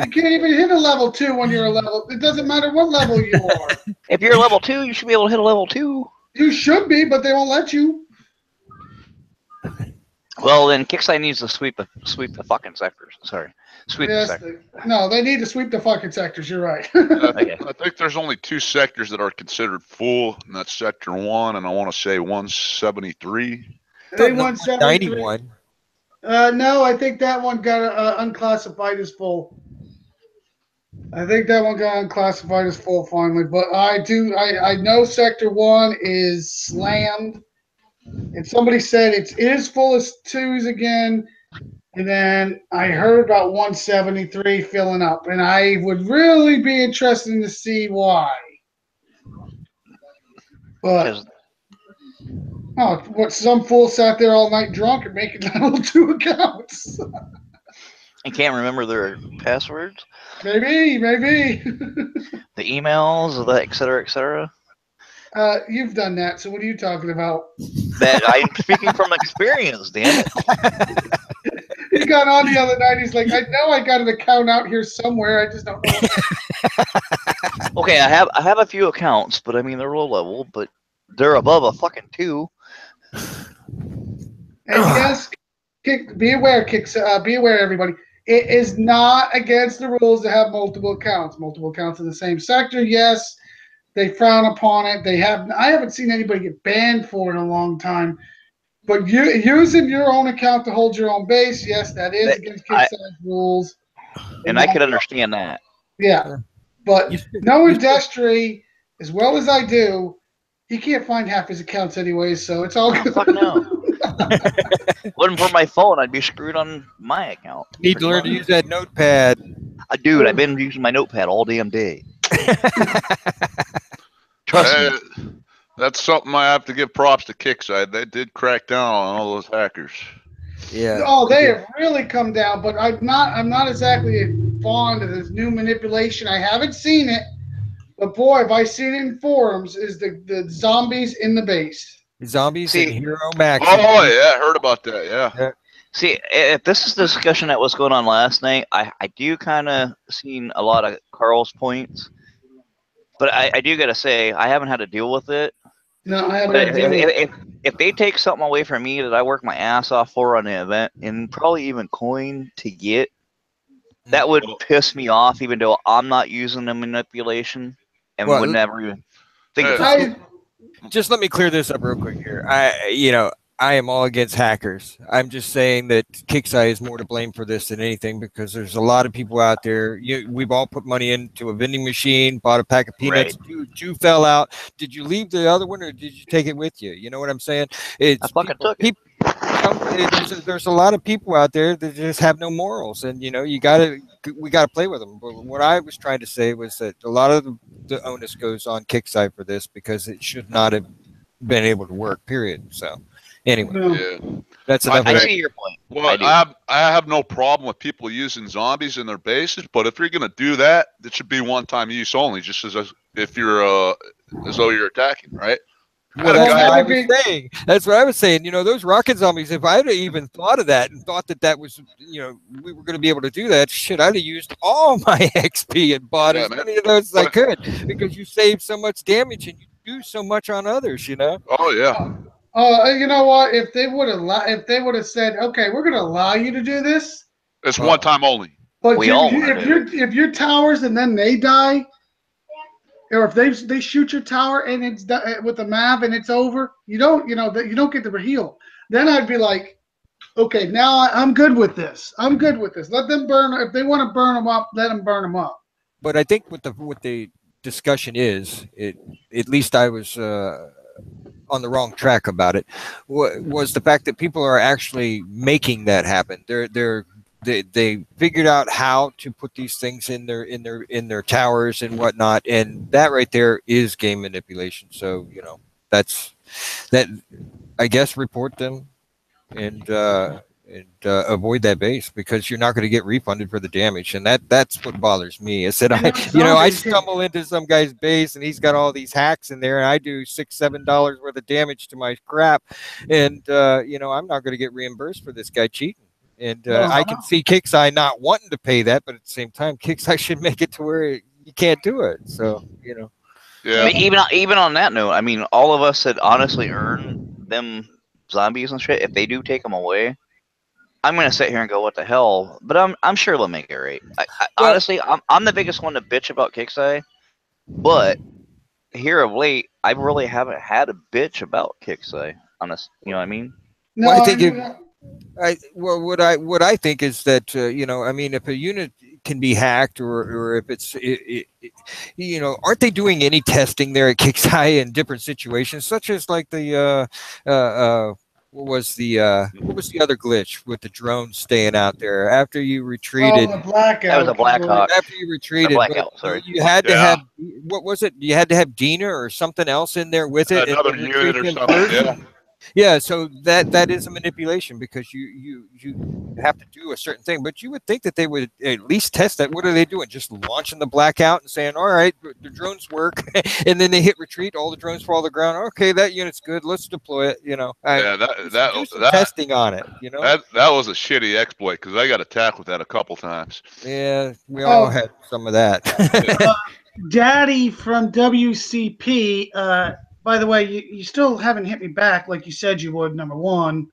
You can't even hit a level 2 when you're a level. It doesn't matter what level you are. If you're level 2, you should be able to hit a level 2. You should be, but they won't let you. Well, then Kickside needs to sweep the fucking sectors. Sorry. Sweep the sectors. No, they need to sweep the fucking sectors. You're right. Okay. I think there's only 2 sectors that are considered full, and that's Sector 1, and I want to say 173. They won 73. 91. No, I think that one got unclassified as full. I think that one got unclassified as full finally. But I know Sector 1 is slammed. And somebody said it is full of 2s again. And then I heard about 173 filling up. And I would really be interested to see why. But some fool sat there all night drunk and making level 2 accounts. And can't remember their passwords, Maybe. the emails, et cetera, et cetera. You've done that, so what are you talking about? That I'm speaking from experience, damn it. He got on the other night. He's like, I know I got an account out here somewhere. I just don't know. Okay, I have a few accounts, but I mean they're low level, but they're above a fucking 2. And yes, be aware, everybody. It is not against the rules to have multiple accounts. Multiple accounts in the same sector, yes. They frown upon it. I haven't seen anybody get banned for it in a long time. But using your own account to hold your own base, yes, that is against Kickstarter's rules. And I could understand that. Yeah. But knowing Destry as well as I do, he can't find half his accounts anyways, so it's all good. Fuck no. Wasn't for my phone, I'd be screwed on my account. Need to learn to use that notepad. Dude, I've been using my notepad all damn day. Trust me. That's something I have to give props to Kickside. They did crack down on all those hackers. Yeah. Oh, they have really come down, but I'm not exactly fond of this new manipulation. I haven't seen it, but boy, have I seen it in forums, is the zombies in the base. Zombies and Hero Max. Oh, yeah, I heard about that, yeah. See, if this is the discussion that was going on last night, I do kind of seen a lot of Carl's points. But I do got to say, I haven't had to deal with it. No, I haven't. If they take something away from me that I work my ass off for on the event, and probably even coin to get, that would piss me off, even though I'm not using the manipulation and would never even think of it. Just let me clear this up real quick here. I am all against hackers. I'm just saying that Kixeye is more to blame for this than anything because there's a lot of people out there. We've all put money into a vending machine, bought a pack of peanuts. Two fell out. Did you leave the other one or did you take it with you? You know what I'm saying? I fucking took it. There's a lot of people out there that just have no morals, and we gotta play with them. But what I was trying to say was that a lot of the onus goes on Kixeye for this because it should not have been able to work. Period. So. Anyway, Yeah. that's enough. I see your point. Well, I have no problem with people using zombies in their bases, but if you're going to do that, it should be one-time use only, just as if you're as though you're attacking, right? Well, that's what I was saying. Those rocket zombies. If I'd have even thought of that and thought that was, we were going to be able to do that, shit, I'd have used all my XP and bought as many of those as I could because you save so much damage and you do so much on others. Oh yeah. You know what? If they would have said, "Okay, we're going to allow you to do this," it's one time only. But if your towers and then they die, or if they shoot your tower and it's with a MAV and it's over, you don't get the heal. Then I'd be like, okay, now I'm good with this. Let them burn. If they want to burn them up, let them burn them up. But I think what the discussion is, at least I was. On the wrong track about it was the fact that people are actually making that happen. They figured out how to put these things in their towers and whatnot, and that right there is game manipulation. So that's that. I guess report them and avoid that base because you're not going to get refunded for the damage, and that's what bothers me. I said I stumble into some guy's base and he's got all these hacks in there, and I do $6-7 worth of damage to my crap, and I'm not going to get reimbursed for this guy cheating. And I can see Kixeye not wanting to pay that, but at the same time, Kixeye should make it to where you can't do it. So Yeah. Even on that note, I mean, all of us that honestly earn them zombies and shit, if they do take them away, I'm gonna sit here and go, "What the hell?" But I'm sure they'll make it right. Honestly, I'm the biggest one to bitch about Kixeye, but here of late, I really haven't had a bitch about Kixeye. Honest, you know what I mean? No, well, I think what I think is that I mean, if a unit can be hacked or if it's aren't they doing any testing there at Kixeye in different situations, such as like the what was the other glitch with the drone staying out there after you retreated? Oh, the blackout. That was a Blackhawk. After you retreated, sorry. You had to have what was it? You had to have Dina or something else in there with it. Another unit or something. Yeah. Yeah, so that is a manipulation because you have to do a certain thing, but you would think that they would at least test that. What are they doing? Just launching the blackout and saying, "All right, the drones work," and then they hit retreat. All the drones fall to the ground. Okay, that unit's good. Let's deploy it. That testing on it. That was a shitty exploit because I got attacked with that a couple times. Yeah, we all had some of that. Daddy from WCP. By the way, you still haven't hit me back like you said you would, number one.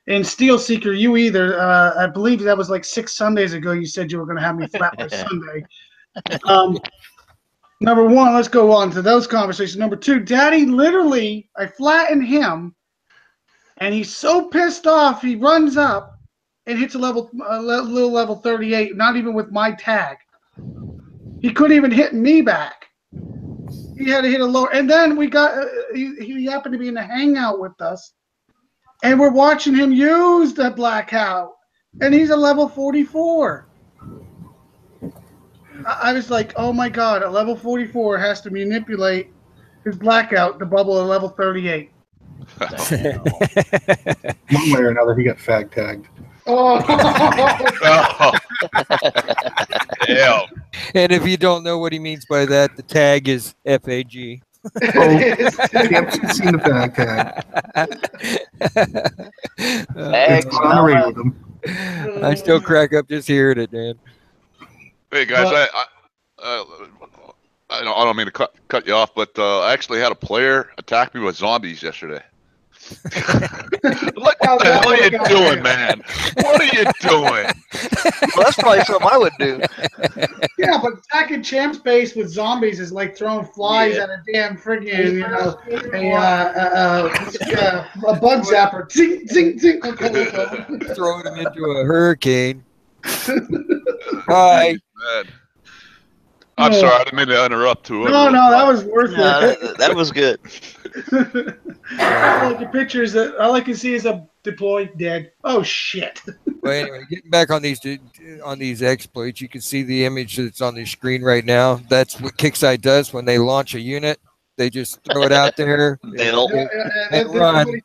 And Steel Seeker, you either. I believe that was like 6 Sundays ago you said you were going to have me flat by Sunday. Number one, let's go on to those conversations. Number two, Daddy literally, I flattened him, and he's so pissed off, he runs up and hits a little level 38, not even with my tag. He couldn't even hit me back. He had to hit a lower, and then we got. He happened to be in the hangout with us, and we're watching him use the blackout, and he's a level 44. I was like, "Oh my god! A level 44 has to manipulate his blackout to bubble a level 38." One way or another, he got fag tagged. Oh. Yeah. And if you don't know what he means by that, the tag is FAG. Oh, you've seen the fag tag. It's on the radio with him. I still crack up just hearing it, Dan. Hey guys, I don't mean to cut you off, but I actually had a player attack me with zombies yesterday. What the hell are you doing, man? What are you doing? Well, that's probably something I would do. Yeah, but attacking Champ's base with zombies is like throwing flies Yeah. at a damn friggin', a bug zapper. Zing, zing, zing. Okay, that's all. Throwing them into a hurricane. Hi. Man. I'm sorry, I didn't mean to interrupt too. No, that was worth No, it. that was good. I like the pictures that all I can see is a deployed dead. Oh shit! Well, anyway, getting back on these exploits, you can see the image that's on the screen right now. That's what Kickside does when they launch a unit. They just throw it out there Bill. and run.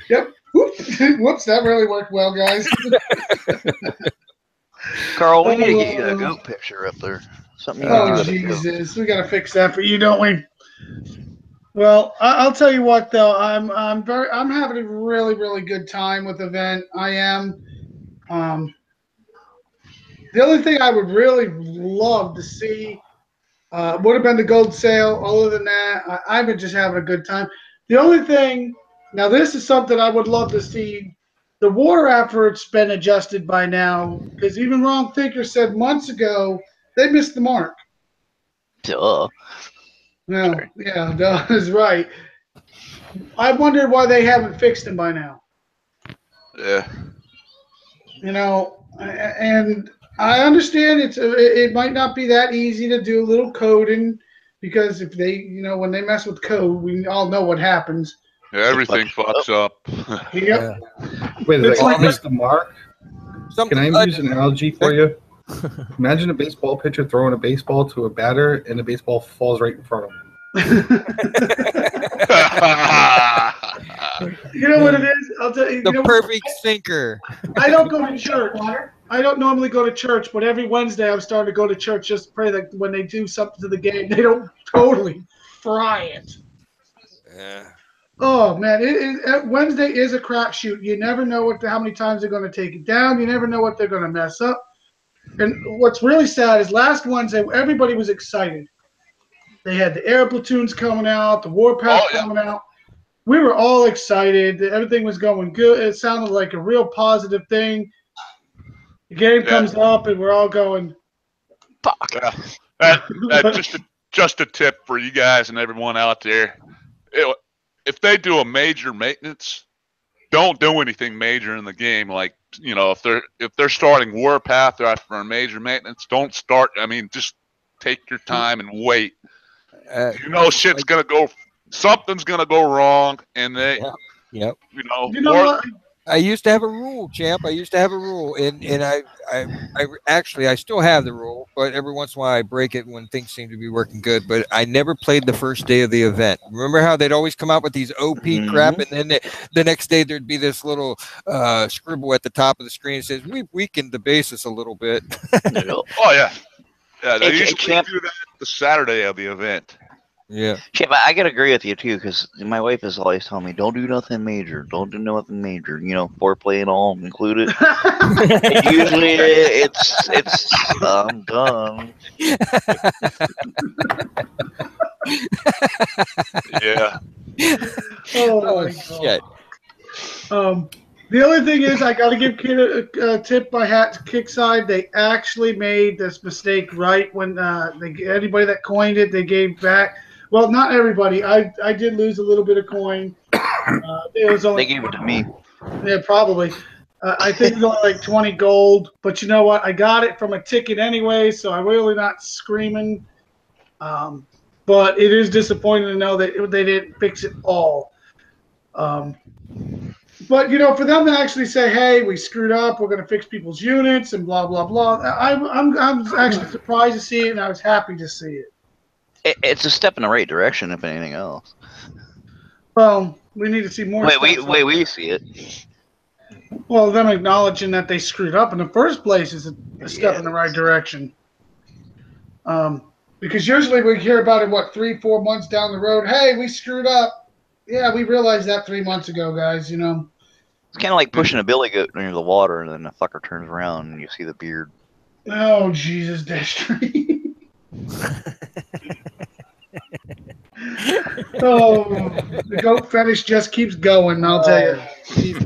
Yep. Whoops, that really worked well, guys. Carl, we need to get you a goat picture up there. Something you can do Oh with a goat. Jesus, we gotta fix that for you, don't we? Well, I'll tell you what though, I'm having a really, really good time with the event. I am. The only thing I would really love to see would have been the gold sale. Other than that, I've been just having a good time. The only thing, now this is something I would love to see. The war effort's been adjusted by now, because even Wrong Thinker said months ago they missed the mark. Duh. No, yeah, that is right. I wonder why they haven't fixed them by now. Yeah. You know, and I understand it might not be that easy to do a little coding, because if they, when they mess with code, we all know what happens. Yeah, everything fucks up. Yep. Wait, It's like- missed the mark? Can I use an analogy for you? Imagine a baseball pitcher throwing a baseball to a batter, and the baseball falls right in front of him. You know what it is? I'll tell you. The perfect sinker. I don't go to church. I don't normally go to church, but every Wednesday I'm starting to go to church just to pray that when they do something to the game, they don't totally fry it. Yeah. Oh man, Wednesday is a crapshoot. You never know how many times they're going to take it down. You never know what they're going to mess up. And what's really sad is last Wednesday everybody was excited. They had the air platoons coming out, the warpath coming out. We were all excited. Everything was going good. It sounded like a real positive thing. The game comes up, and we're all going, "Fuck!" Yeah. Just a tip for you guys and everyone out there. If they do a major maintenance, don't do anything major in the game. Like, if they're starting warpath after a major maintenance, don't start. I mean, just take your time and wait. Shit's gonna go. Something's gonna go wrong, and they. Yep. I used to have a rule, champ. I used to have a rule, and I actually still have the rule, but every once in a while I break it when things seem to be working good. But I never played the first day of the event. Remember how they'd always come out with these OP crap, and then the next day there'd be this little scribble at the top of the screen that says we've weakened the basis a little bit. Oh yeah, they usually do that the Saturday of the event. Yeah. Chip, I gotta agree with you too, because my wife is always telling me, "Don't do nothing major. Don't do nothing major. Foreplay and all included." And usually, it's I'm done. Yeah. Oh my shit. The only thing is, I got to give Kid a tip by hat to Kickside. They actually made this mistake right when anybody that coined it, they gave back. Well, not everybody. I did lose a little bit of coin. It was only, they gave it to me. Yeah, probably. I think it was only like 20 gold. But you know what? I got it from a ticket anyway, so I'm really not screaming. But it is disappointing to know that they didn't fix it all. But, for them to actually say, hey, we screwed up, we're going to fix people's units and blah, blah, blah, I'm actually surprised to see it, and I was happy to see it. It's a step in the right direction, if anything else. Well, we need to see more. Wait, we see it. Well, them acknowledging that they screwed up in the first place is a step in the right direction. Because usually we hear about it, 3-4 months down the road. Hey, we screwed up. Yeah, we realized that 3 months ago, guys, It's kind of like pushing a billy goat near the water, and then the fucker turns around and you see the beard. Oh, Jesus, Destry. Oh, the goat fetish just keeps going. I'll tell you.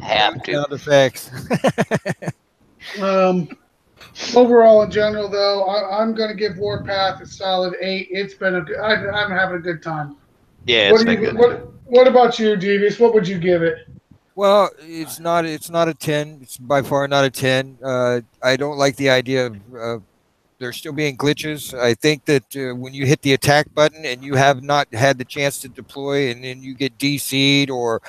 Have to. Sound effects. Overall, in general, though, I'm going to give Warpath a solid 8. It's been I'm having a good time. Yeah, it's been good. What about you, Devious? What would you give it? Well, it's not a 10. It's by far not a 10. I don't like the idea of there still being glitches. I think that when you hit the attack button and you have not had the chance to deploy, and then you get DC'd or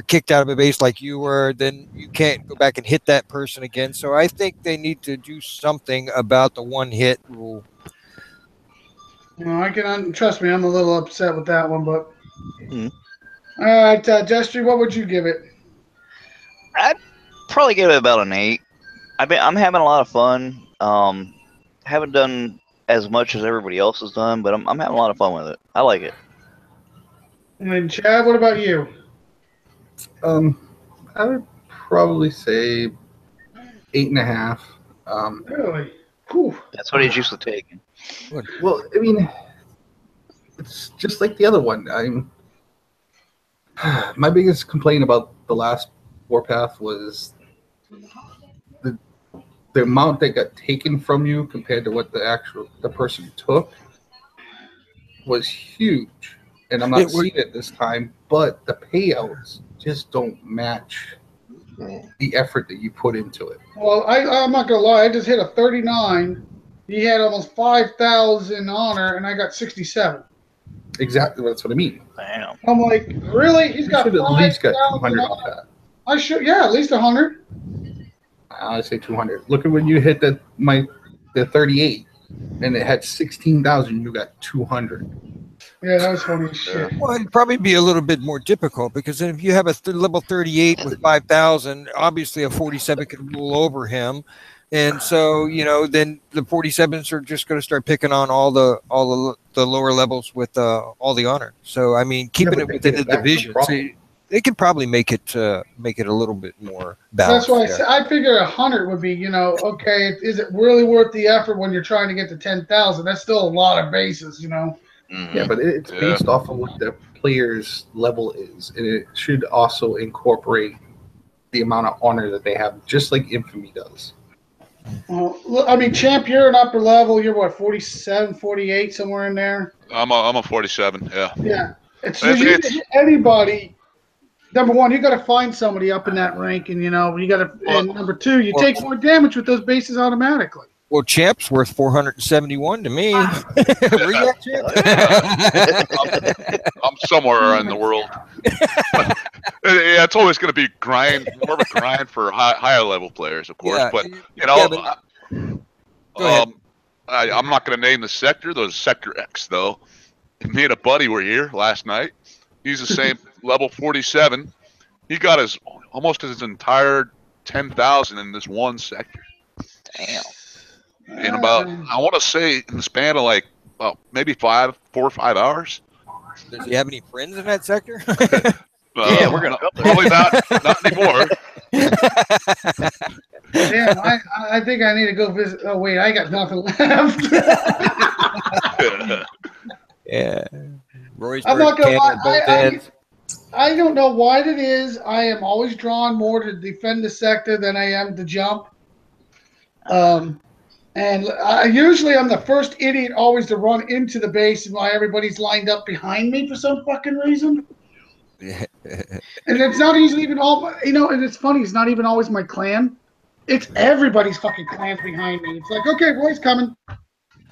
kicked out of a base like you were, then you can't go back and hit that person again. So I think they need to do something about the one hit rule. Well, I can trust me. I'm a little upset with that one, but Mhm. all right, Destry, what would you give it? I'd probably give it about an 8. I'm having a lot of fun. Haven't done as much as everybody else has done, but I'm having a lot of fun with it. I like it. And Chad, what about you? I would probably say 8.5. Really? Whew. That's what he's used to taking. Well, I mean, it's just like the other one. My biggest complaint about the last Warpath was the amount that got taken from you compared to what the person took was huge. And I'm not seeing it this time, but the payouts just don't match the effort that you put into it. Well, I'm not gonna lie. I just hit a 39. He had almost 5,000 honor, and I got 67. Exactly, that's what I mean. Damn. I'm like, really? He's got should at least got 5,000 200 off that. I should, yeah, at least 100. I say 200. Look at when you hit the 38, and it had 16,000. You got 200. Yeah, that was funny as shit. Well, it'd probably be a little bit more difficult because if you have a level 38 with 5,000, obviously a 47 could rule over him. And so, then the 47s are just going to start picking on all the lower levels with all the honor. So, I mean, keeping it within the division, they could probably make it a little bit more balanced. That's why I figure 100 would be, okay, is it really worth the effort when you're trying to get to 10,000? That's still a lot of bases, Mm-hmm. Yeah, but it's based off of what the player's level is, and it should also incorporate the amount of honor that they have, just like Infamy does. Well, I mean, Champ, you're an upper level. You're what, 47, 48, somewhere in there? I'm a 47. Yeah. Yeah. It's anybody. Number one, you got to find somebody up in that rank, and you got to. And number two, you take more damage with those bases automatically. Well, Champ's worth 471 to me. Where you at, Champ? I'm somewhere in the world. Yeah, it's always going to be more of a grind for higher level players, of course. Yeah, but I'm not going to name the sector. There's Sector X, though. Me and a buddy were here last night. He's the same level 47. He got almost his entire 10,000 in this one sector. Damn. In about, I want to say, in the span of like maybe 4 or 5 hours. Does he have any friends in that sector? Yeah, we're gonna. Probably not anymore. Damn, I think I need to go visit. Oh wait, I got nothing left. Yeah. Roy's I'm not gonna lie. both ends. I don't know why it is. I am always drawn more to defend the sector than I am to jump. And usually I'm the first idiot always to run into the base and while everybody's lined up behind me for some fucking reason. And it's not usually even and it's funny, it's not even always my clan. It's everybody's fucking clans behind me. It's like, okay, Roy's coming.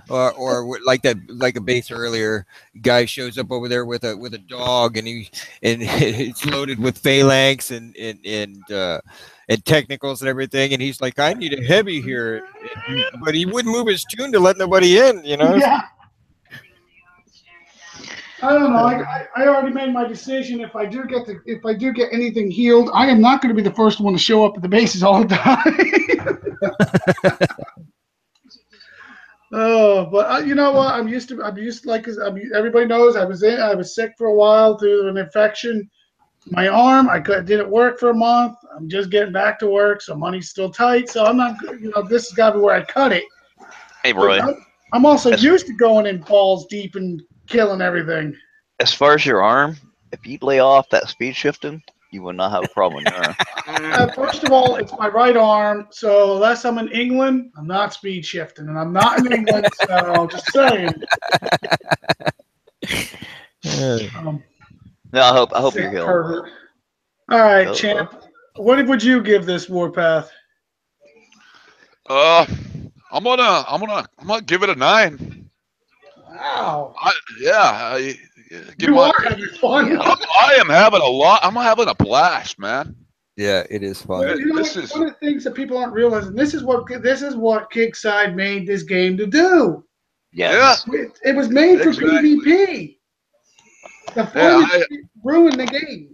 Or like a base earlier, guy shows up over there with a dog, and it's loaded with phalanx and technicals and everything, and he's like, I need a heavy here, but he wouldn't move his tune to let nobody in, Yeah. I don't know. I already made my decision. If I do get anything healed, I am not going to be the first one to show up at the bases all the time. Oh, but you know what? I'm used to everybody knows I was sick for a while due to an infection. My arm, didn't work for a month. I'm just getting back to work, so money's still tight. So I'm not, this has got to be where I cut it. Hey, Roy. I'm also used to going in balls deep and killing everything. As far as your arm, if you lay off that speed shifting, you will not have a problem with your arm. First of all, it's my right arm. So unless I'm in England, I'm not speed shifting, and I'm not in England. So just saying. No, I hope you're healed. Pervert. All right, Oh, champ. What would you give this Warpath? I'm gonna give it a 9. Wow. Give You my, are having fun. I am having a lot. I'm having a blast, man. Yeah, it is fun. Well, you know, This is- one of the things that people aren't realizing. This is what Kickside made this game to do. Yes. It was made for Exactly. PvP. The Yeah, fun ruined the game.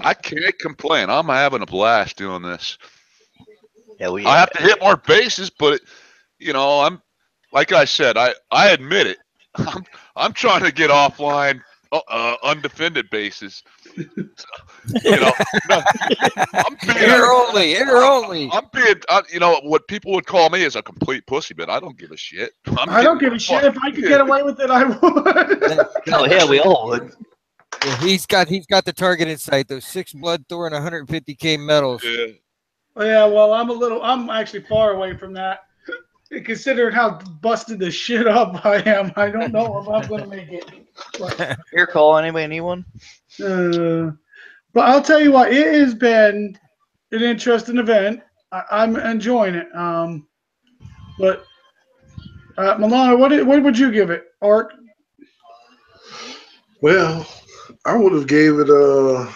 I can't complain. I'm having a blast doing this. Hell yeah. I have to hit more bases, but I'm like I said, I admit it. I'm trying to get offline undefended bases. No, I'm being, Air only. I'm being, what people would call me is a complete pussy, but I don't give a shit. I don't give a shit. If I could get away with it, I would. Oh yeah, we all would. Yeah, he's got the target in sight. Those 6 Blood Thor and 150k medals. Yeah. Yeah, well, I'm actually far away from that. Considering how busted the shit up I am, I don't know if I'm going to make it. But, Your call. Anybody need one? but I'll tell you what, it has been an interesting event. I'm enjoying it. But Milano, what would you give it, Art? Well, I would have gave it a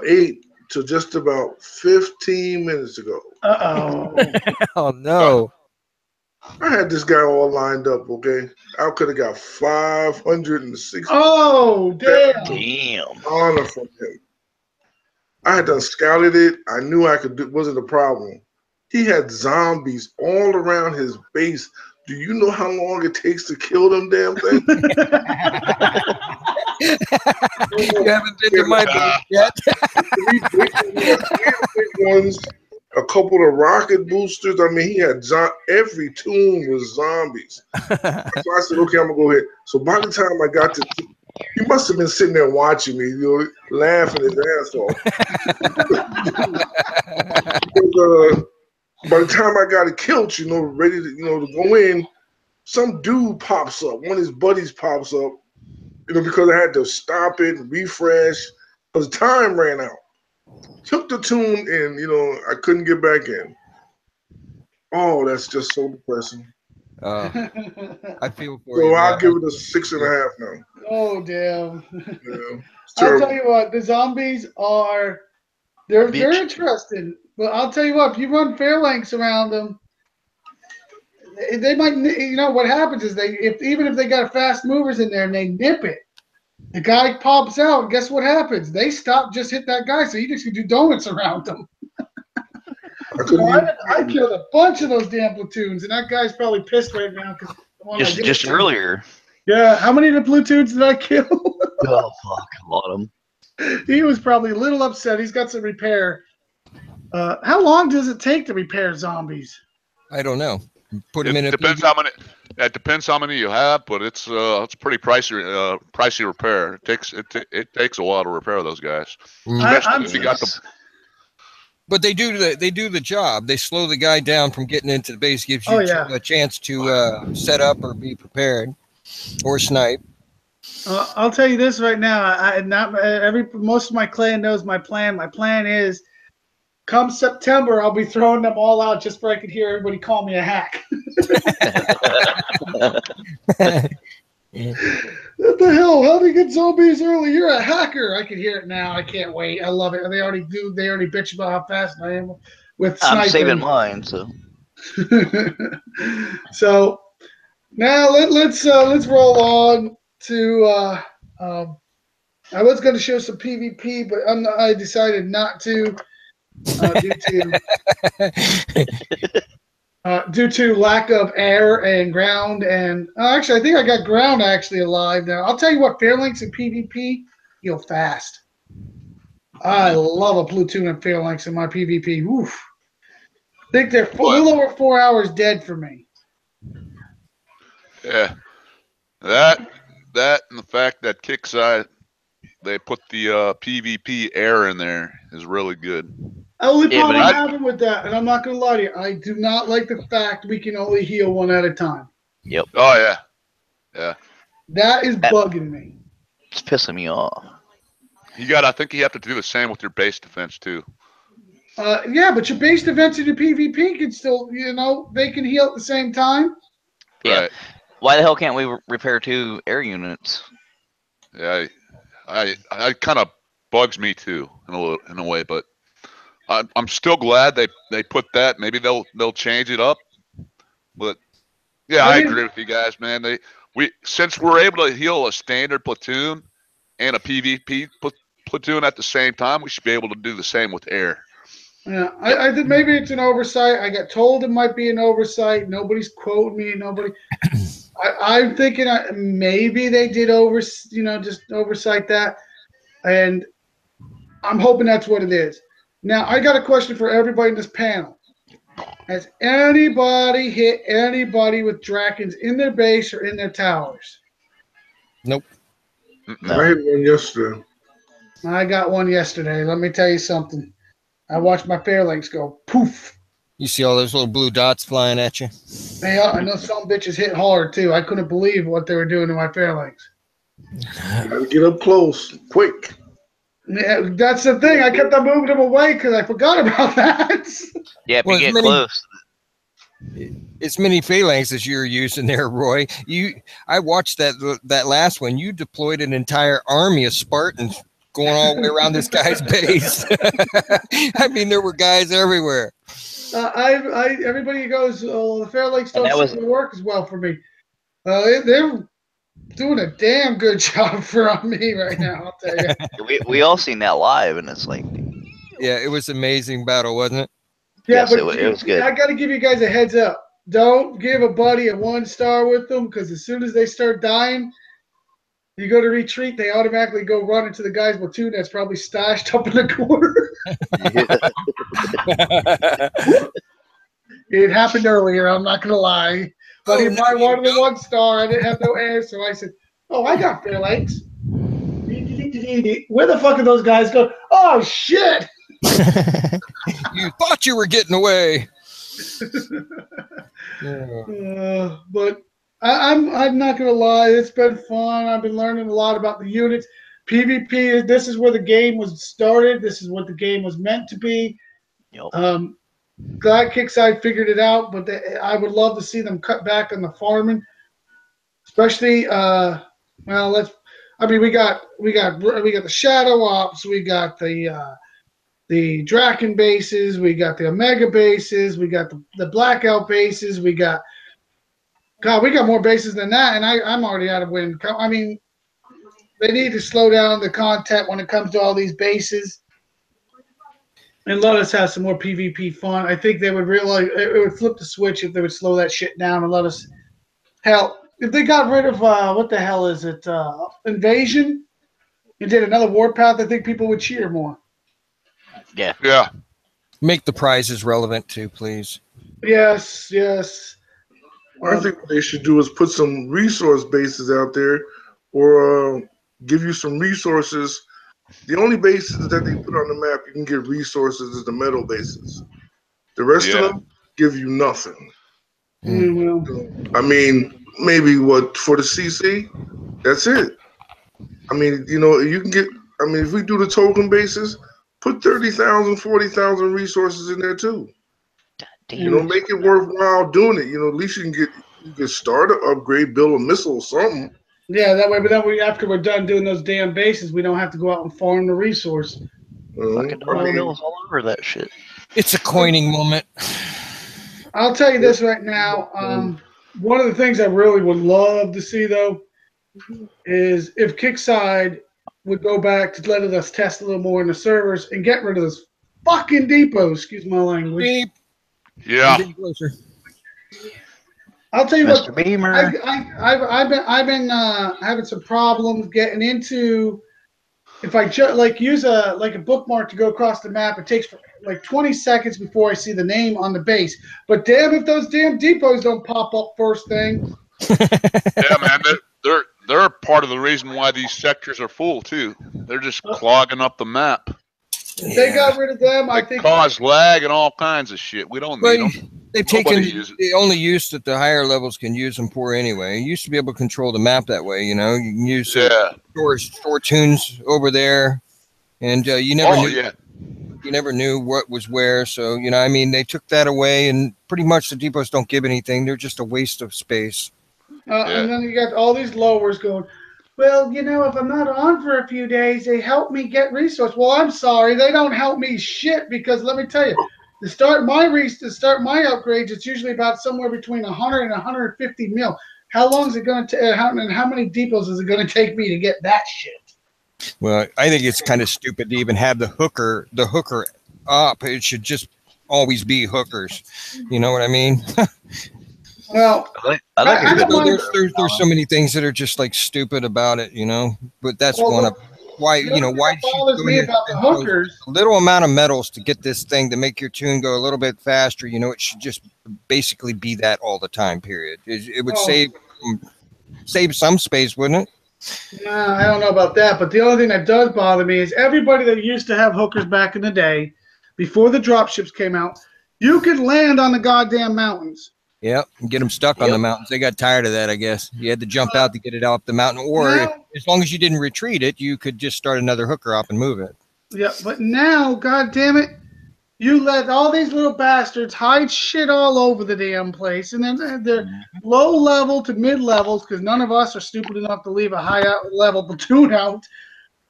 8 to just about 15 minutes ago. Uh-oh. Oh no. I had this guy all lined up, okay? I could have got 560 Oh, damn. Damn. honor from him. I had done scouted it. I knew I could do it. Wasn't a problem. He had zombies all around his base. Do you know how long it takes to kill them damn things? You haven't been to my base yet. 3 big ones, a couple of rocket boosters. I mean, he had every tune was zombies. So I said, okay, I'm gonna go ahead. So by the time I got to, he must have been sitting there watching me, laughing his ass off. Because, by the time I got it killed, ready to, to go in, some dude pops up. One of his buddies pops up, because I had to stop it and refresh because time ran out. Took the tune and, I couldn't get back in. Oh, that's just so depressing. I feel for you. So I'll give it a 6.5 now. Oh, damn. Yeah, I'll tell you what, the zombies are, they're interesting. But I'll tell you what, if you run phalanx around them, they might, what happens is even if they got fast movers in there and they nip it, the guy pops out, guess what happens? They stop, just hit that guy, so you just can do donuts around them. I killed a bunch of those damn platoons, and that guy's probably pissed right now. Just earlier. Yeah, how many of the platoons did I kill? Oh, fuck, a lot of them. He was probably a little upset. He's got some repair. How long does it take to repair zombies? I don't know. Put them in a depends how many. It depends how many you have, but it's pretty pricey repair. It takes a while to repair those guys. Especially if you got them. But they do the job. They slow the guy down from getting into the base, gives you a chance to set up or be prepared or snipe. I'll tell you this right now. Most of my clan knows my plan. My plan is, come September, I'll be throwing them all out just for I could hear everybody call me a hack. What the hell? How do you get zombies early? You're a hacker. I can hear it now. I can't wait. I love it. They already bitch about how fast I am with sniping. I'm saving mine, so. So now let's roll on to. I was going to show some PvP, but I decided not to. Due to lack of air and ground, and actually I think I got ground actually alive now. I'll tell you what, phalanx and PvP, you'll fast. I love a platoon of phalanx in my PvP. Oof. I think they're a little over 4 hours dead for me. Yeah, that that and the fact that Kickside they put the PvP air in there is really good. Only Yeah, problem but I'm having with that, and I'm not going to lie to you, I do not like the fact we can only heal one at a time. Yep. Oh yeah, yeah. That is bugging me. It's pissing me off. I think you have to do the same with your base defense too. Yeah, but your base defense and your PvP can still, they can heal at the same time. Yeah. Right. Why the hell can't we repair 2 air units? Yeah, I kind of bugs me too in a way, but I'm still glad they put that. Maybe they'll change it up, but yeah, I agree with you guys, man. Since we're able to heal a standard platoon and a PvP platoon at the same time, we should be able to do the same with air. Yeah, I think maybe it's an oversight. I got told it might be an oversight. Nobody's quoting me. Nobody. I'm thinking maybe they did just oversight that, and I'm hoping that's what it is. Now, I got a question for everybody in this panel. Has anybody hit anybody with Drakens in their base or in their towers? Nope. No. I hit one yesterday. I got one yesterday. Let me tell you something. I watched my Fairlinks go poof. You see all those little blue dots flying at you? Yeah, I know some bitches hit hard too. I couldn't believe what they were doing to my Fairlinks. Gotta get up close, quick. Yeah, that's the thing. I kept on moving them away because I forgot about that. Yeah, if Well, you as get close. As many phalanx as you're using there, Roy. I watched that last one. You deployed an entire army of Spartans going all the way around this guy's base. I mean, there were guys everywhere. Everybody goes, oh, the Fairlinks don't seem to work as well for me. They're doing a damn good job for me right now, I'll tell you. we all seen that live, and it's like, yeah, it was an amazing battle, wasn't it? Yeah, yes, but it was good. I got to give you guys a heads up. Don't give a buddy a 1-star with them, because as soon as they start dying, you go to retreat, they automatically go run into the guy's platoon that's probably stashed up in the corner. It happened earlier, I'm not going to lie. Buddy of mine wanted a 1-star. I didn't have no air, so I said, oh, I got Fairlinks. Where the fuck are those guys going? Oh, shit! You thought you were getting away. But I'm not gonna lie, it's been fun. I've been learning a lot about the units. PvP, this is where the game was started. This is what the game was meant to be. Yep. Glad Kickside figured it out, but I would love to see them cut back on the farming, especially. We got the Shadow Ops, we got the Draken bases, we got the Omega bases, we got the Blackout bases, we got more bases than that, and I'm already out of wind. I mean, they need to slow down the content when it comes to all these bases and let us have some more PvP fun. I think they would realize it would flip the switch if they would slow that shit down and let us. Hell, if they got rid of what the hell is it, Invasion, and did another Warpath, I think people would cheer more. Yeah. Yeah. Make the prizes relevant too, please. Yes. I think what they should do is put some resource bases out there, or give you some resources. The only bases that they put on the map you can get resources is the metal bases. The rest of them give you nothing. I mean, maybe for the CC, that's it. I mean, you can get. I mean, if we do the token bases, put 30,000, 40,000 resources in there too. Damn. Make it worthwhile doing it. At least you can start an upgrade, build a missile or something. Yeah, that way. But then after we're done doing those damn bases, we don't have to go out and farm the resource. Fucking mills all over that shit. It's a coining moment. I'll tell you this right now. One of the things I really would love to see, though, is if Kickside would go back to letting us test a little more in the servers and get rid of this fucking depot. Excuse my language. Beep. Yeah. I'll tell you Mr. what. Beamer. I've been having some problems getting into. If I use a bookmark to go across the map, it takes like 20 seconds before I see the name on the base. But damn, if those damn depots don't pop up first thing. Yeah, man. They're part of the reason why these sectors are full too. They're just clogging up the map. If they got rid of them, I They think. cause lag and all kinds of shit. We don't need them. They've taken the only use that the higher levels can use them for anyway. You used to be able to control the map that way. You know, you can use store tunes over there, and you never knew. Yeah. You never knew what was where. So, you know, I mean, they took that away, and pretty much the depots don't give anything. They're just a waste of space. And then you got all these lowers going, well, you know, if I'm not on for a few days, they help me get resource. Well, I'm sorry. They don't help me shit because let me tell you, to start my upgrades, it's usually about somewhere between 100 and 150 mil. How long is it going to take, and how many depots is it going to take me to get that shit? Well, I think it's kind of stupid to even have the hooker up. It should just always be hookers. You know what I mean? Well, there's so many things that are just like stupid about it, you know. But that's one of why you know why bothers me about the hookers. A little amount of metals to get this thing to make your tune go a little bit faster. You know, it should just basically be that all the time. Period. It would save some space, wouldn't it? No, I don't know about that, but the only thing that does bother me is everybody that used to have hookers back in the day, before the dropships came out, you could land on the goddamn mountains. Yep, and get them stuck on the mountains. They got tired of that, I guess. You had to jump out to get it off the mountain, or as long as you didn't retreat it, you could just start another hooker up and move it. Yeah, but now, god damn it, you let all these little bastards hide shit all over the damn place, and then they're low level to mid levels because none of us are stupid enough to leave a high level platoon out,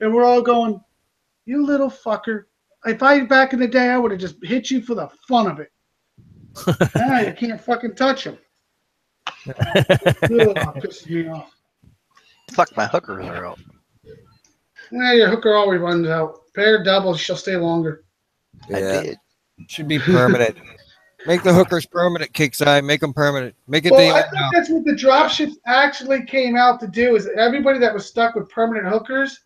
and we're all going, "You little fucker! If back in the day, I would have just hit you for the fun of it. Now you can't fucking touch them." Pisses me off. Fuck, my hookers are out. Yeah, your hooker always runs out. Pair doubles, she'll stay longer. Yeah. I did. Should be permanent. Make the hookers permanent, Kickside. Make them permanent. Make it. Well, I think that's what the dropships actually came out to do. Is everybody that was stuck with permanent hookers?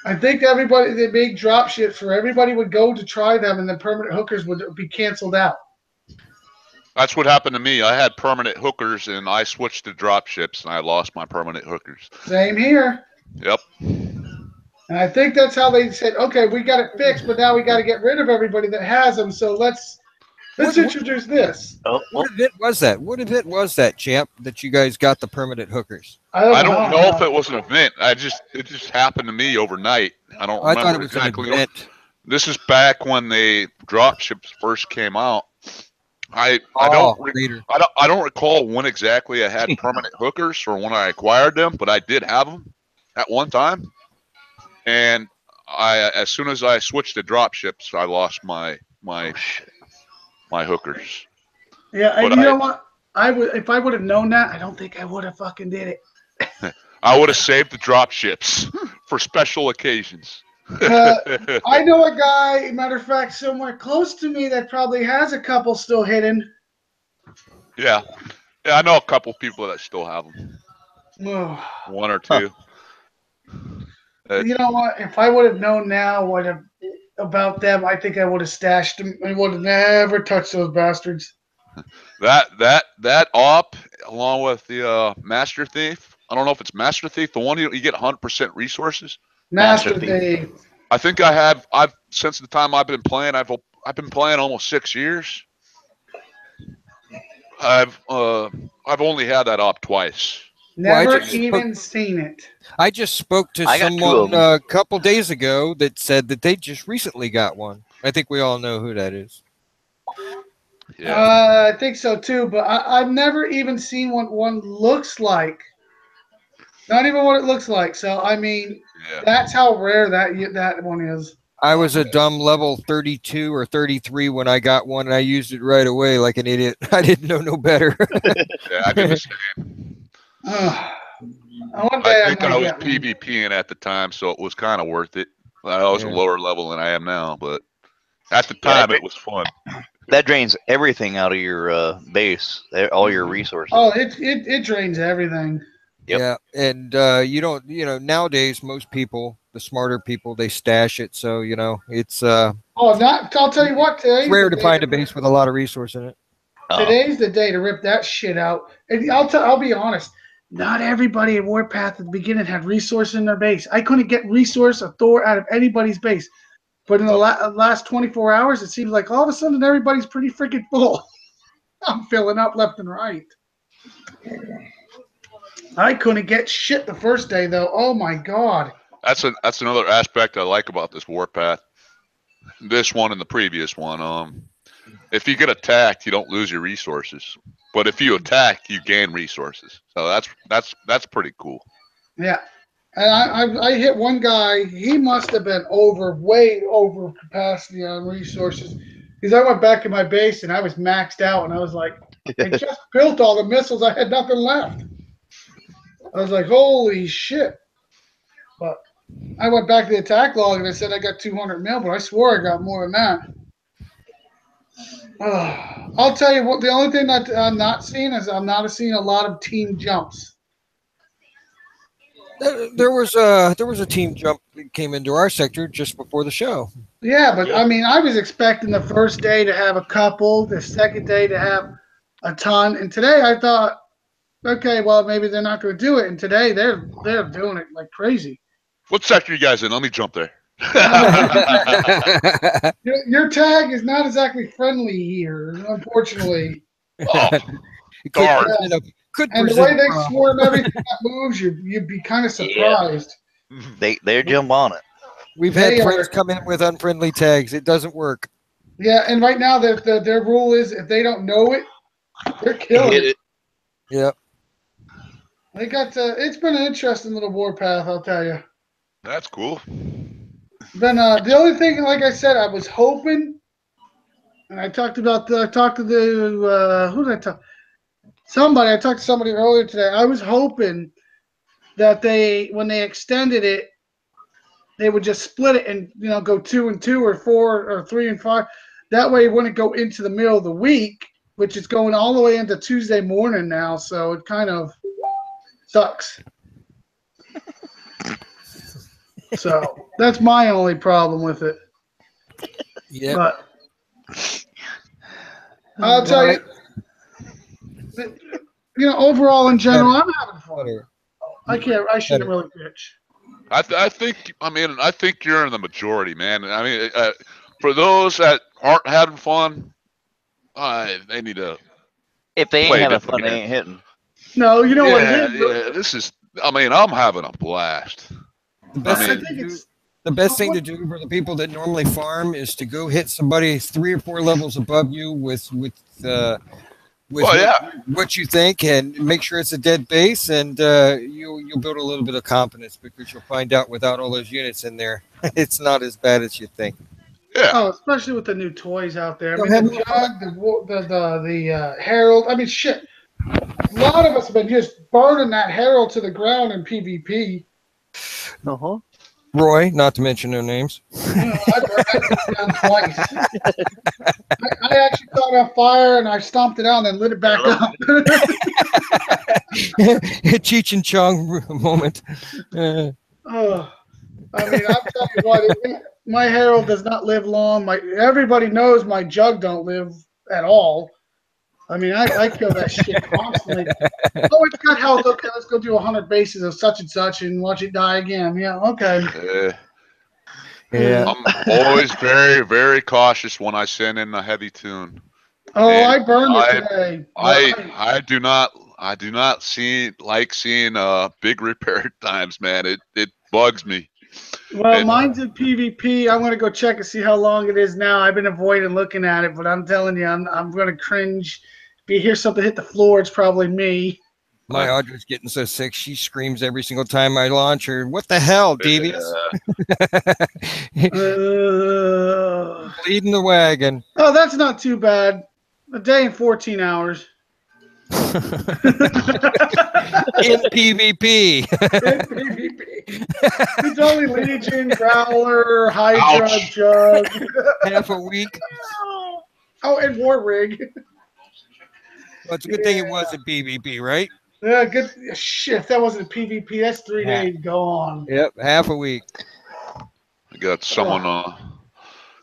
I think they made dropships where everybody would go to try them, and the permanent hookers would be canceled out. That's what happened to me. I had permanent hookers, and I switched to dropships, and I lost my permanent hookers. Same here. Yep. And I think that's how they said, okay, we got it fixed, but now we got to get rid of everybody that has them. So let's introduce this. What event was that? What event was that, champ, that you guys got the permanent hookers? I don't know if it was an event. It just happened to me overnight. I don't remember thought it was exactly. an event. This is back when the dropships first came out. I don't recall when exactly I had permanent hookers or when I acquired them, but I did have them at one time. And as soon as I switched to dropships, I lost my hookers. Yeah, and you know what? If I would have known that, I don't think I would have fucking did it. I would have saved the dropships for special occasions. I know a guy, matter of fact, somewhere close to me that probably has a couple still hidden. Yeah, I know a couple people that still have them. Oh. One or two. You know what? If I would have known now about them, I think I would have stashed them. I would have never touched those bastards. That op, along with the Master Thief. I don't know if it's Master Thief, the one you get 100% resources. Master Thief. I think I've since the time I've been playing. I've been playing almost 6 years. I've only had that op twice. Never even seen it. I just spoke to someone a couple days ago that said that they just recently got one. I think we all know who that is. Yeah. I think so too, but I've never even seen what one looks like. Not even what it looks like. So I mean, that's how rare that one is. I was a dumb level 32 or 33 when I got one, and I used it right away like an idiot. I didn't know no better. Yeah, I did the same. I think I was PvPing at the time, so it was kind of worth it. I was a lower level than I am now, but at the time it was fun. That drains everything out of your base, all your resources. Oh, it drains everything. Yep. Yeah, and nowadays most people, the smarter people, they stash it. So it's I'll tell you what, it's rare to find a base with a lot of resource in it. Today's the day to rip that shit out. And I'll be honest. not everybody at Warpath at the beginning had resource in their base. I couldn't get resource or Thor out of anybody's base. But in the last 24 hours, it seems like all of a sudden everybody's pretty freaking full. I'm filling up left and right. I couldn't get shit the first day, though. Oh, my God. That's another aspect I like about this Warpath. This one and the previous one. If you get attacked, you don't lose your resources. But if you attack, you gain resources. So that's pretty cool. Yeah. And I hit one guy. He must have been way over capacity on resources. Because I went back to my base and I was maxed out. And I was like, I just built all the missiles. I had nothing left. I was like, holy shit. But I went back to the attack log and I said I got 200 mil, but I swore I got more than that. I'll tell you what, the only thing that I'm not seeing is I'm not seeing a lot of team jumps. There was a team jump that came into our sector just before the show. Yeah, but I mean, I was expecting the first day to have a couple, the second day to have a ton, and today I thought, okay, well maybe they're not going to do it, and today they're doing it like crazy. What sector you guys in? Let me jump there. Your tag is not exactly friendly here, unfortunately. Oh, guard. And the way they swarm everything that moves, you'd be kind of surprised. Yeah. They're jump on it. We've had friends come in with unfriendly tags. It doesn't work. Yeah, and right now their rule is if they don't know it, they're killing it. Yep. They got it's been an interesting little warpath, I'll tell you. That's cool. The only thing, like I said, I was hoping, and I talked to who did I talk? I talked to somebody earlier today. I was hoping that when they extended it, they would just split it and go 2 and 2 or 4 or 3 and 5. That way it wouldn't go into the middle of the week, which is going all the way into Tuesday morning now. So it kind of sucks. So that's my only problem with it. Yeah. But I'll tell you, overall in general, I'm having fun. I shouldn't really bitch. I think you're in the majority, man. I mean, for those that aren't having fun, they need to. If they ain't having fun, they ain't hitting. No, you know what? Yeah, this is. I mean, I'm having a blast. The best thing to do for the people that normally farm is to go hit somebody 3 or 4 levels above you with what you think, and make sure it's a dead base, and you'll build a little bit of confidence, because you'll find out without all those units in there, it's not as bad as you think. Yeah. Oh, especially with the new toys out there. I mean, the Jug, the Herald. I mean, shit. A lot of us have been just burning that Herald to the ground in PvP. Uh-huh. Roy, not to mention their names. I burned that down twice. I actually caught on fire and I stomped it out and then lit it back up. Cheech and Chong moment. I mean, I'll tell you what, my Herald does not live long. Everybody knows my Jug don't live at all. I mean, I kill that shit constantly. Oh, it's got health. Okay, let's go do 100 bases of such and such and watch it die again. Yeah, okay. Yeah. I'm always very, very cautious when I send in a heavy tune. Oh, and I burned it today. I do not like seeing big repair times, man. It bugs me. Well, mine's in PvP. I'm gonna go check and see how long it is now. I've been avoiding looking at it, but I'm telling you, I'm gonna cringe. If you hear something hit the floor, it's probably me. My Audra's getting so sick, she screams every single time I launch her. What the hell, Devious? Leading the wagon. Oh, that's not too bad. A day and 14 hours. In PvP. In PvP. It's only Legion, Growler, Hydra, Jug. Half a week. Oh, and War Rig. Well, it's a good thing it was in PvP, right? Yeah, good. Shit, if that wasn't PvP, that's 3 days gone. Yep, half a week. I got someone.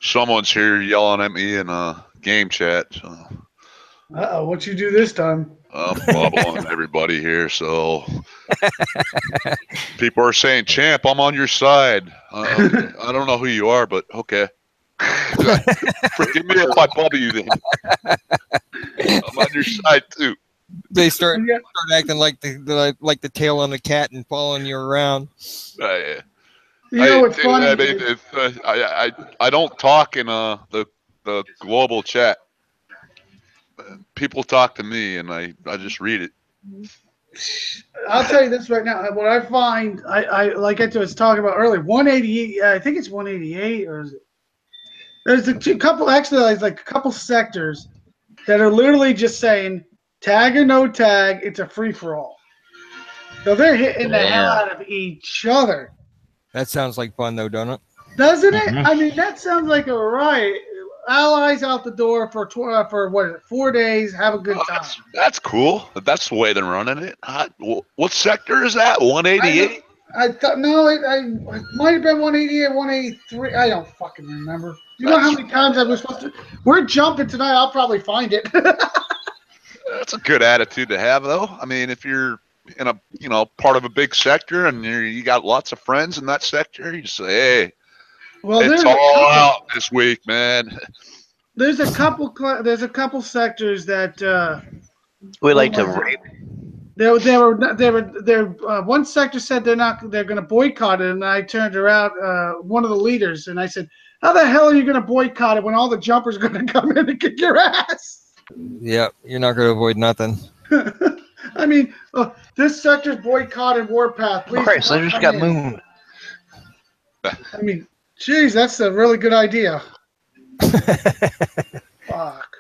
Someone's here yelling at me in game chat. So. Uh-oh, what you do this time? I'm bubbling everybody here, so people are saying, "Champ, I'm on your side." Okay. I don't know who you are, but okay. Forgive me if I bubble you. Then I'm on your side too. They start acting like the tail on a cat and following you around. Yeah. You know what's funny? I don't talk in the global chat. People talk to me, and I just read it. I'll tell you this right now. What I find, I like I was talking about earlier, 188. I think it's 188, or is it? There's a couple, actually, there's like a couple sectors that are literally just saying tag or no tag. It's a free for all. So they're hitting the hell out of each other. That sounds like fun, though, don't it? Doesn't it? I mean, that sounds like a riot. Allies out the door for what is it, 4 days. Have a good time. That's cool. That's the way they're running it. What sector is that? 188. I thought no, it might have been 188, 183. I don't fucking remember. You know how many times I was supposed to? We're jumping tonight. I'll probably find it. That's a good attitude to have, though. I mean, if you're in a part of a big sector and you got lots of friends in that sector, you say, "Hey, well, it's all out this week, man." There's a couple sectors that we like to rape. One sector said they're going to boycott it, and I turned around one of the leaders and I said, "How the hell are you going to boycott it when all the jumpers are going to come in and kick your ass?" Yeah, you're not going to avoid nothing. I mean, this sector's boycotted Warpath. Please, Christ, I just got mooned. I mean, geez, that's a really good idea. Fuck.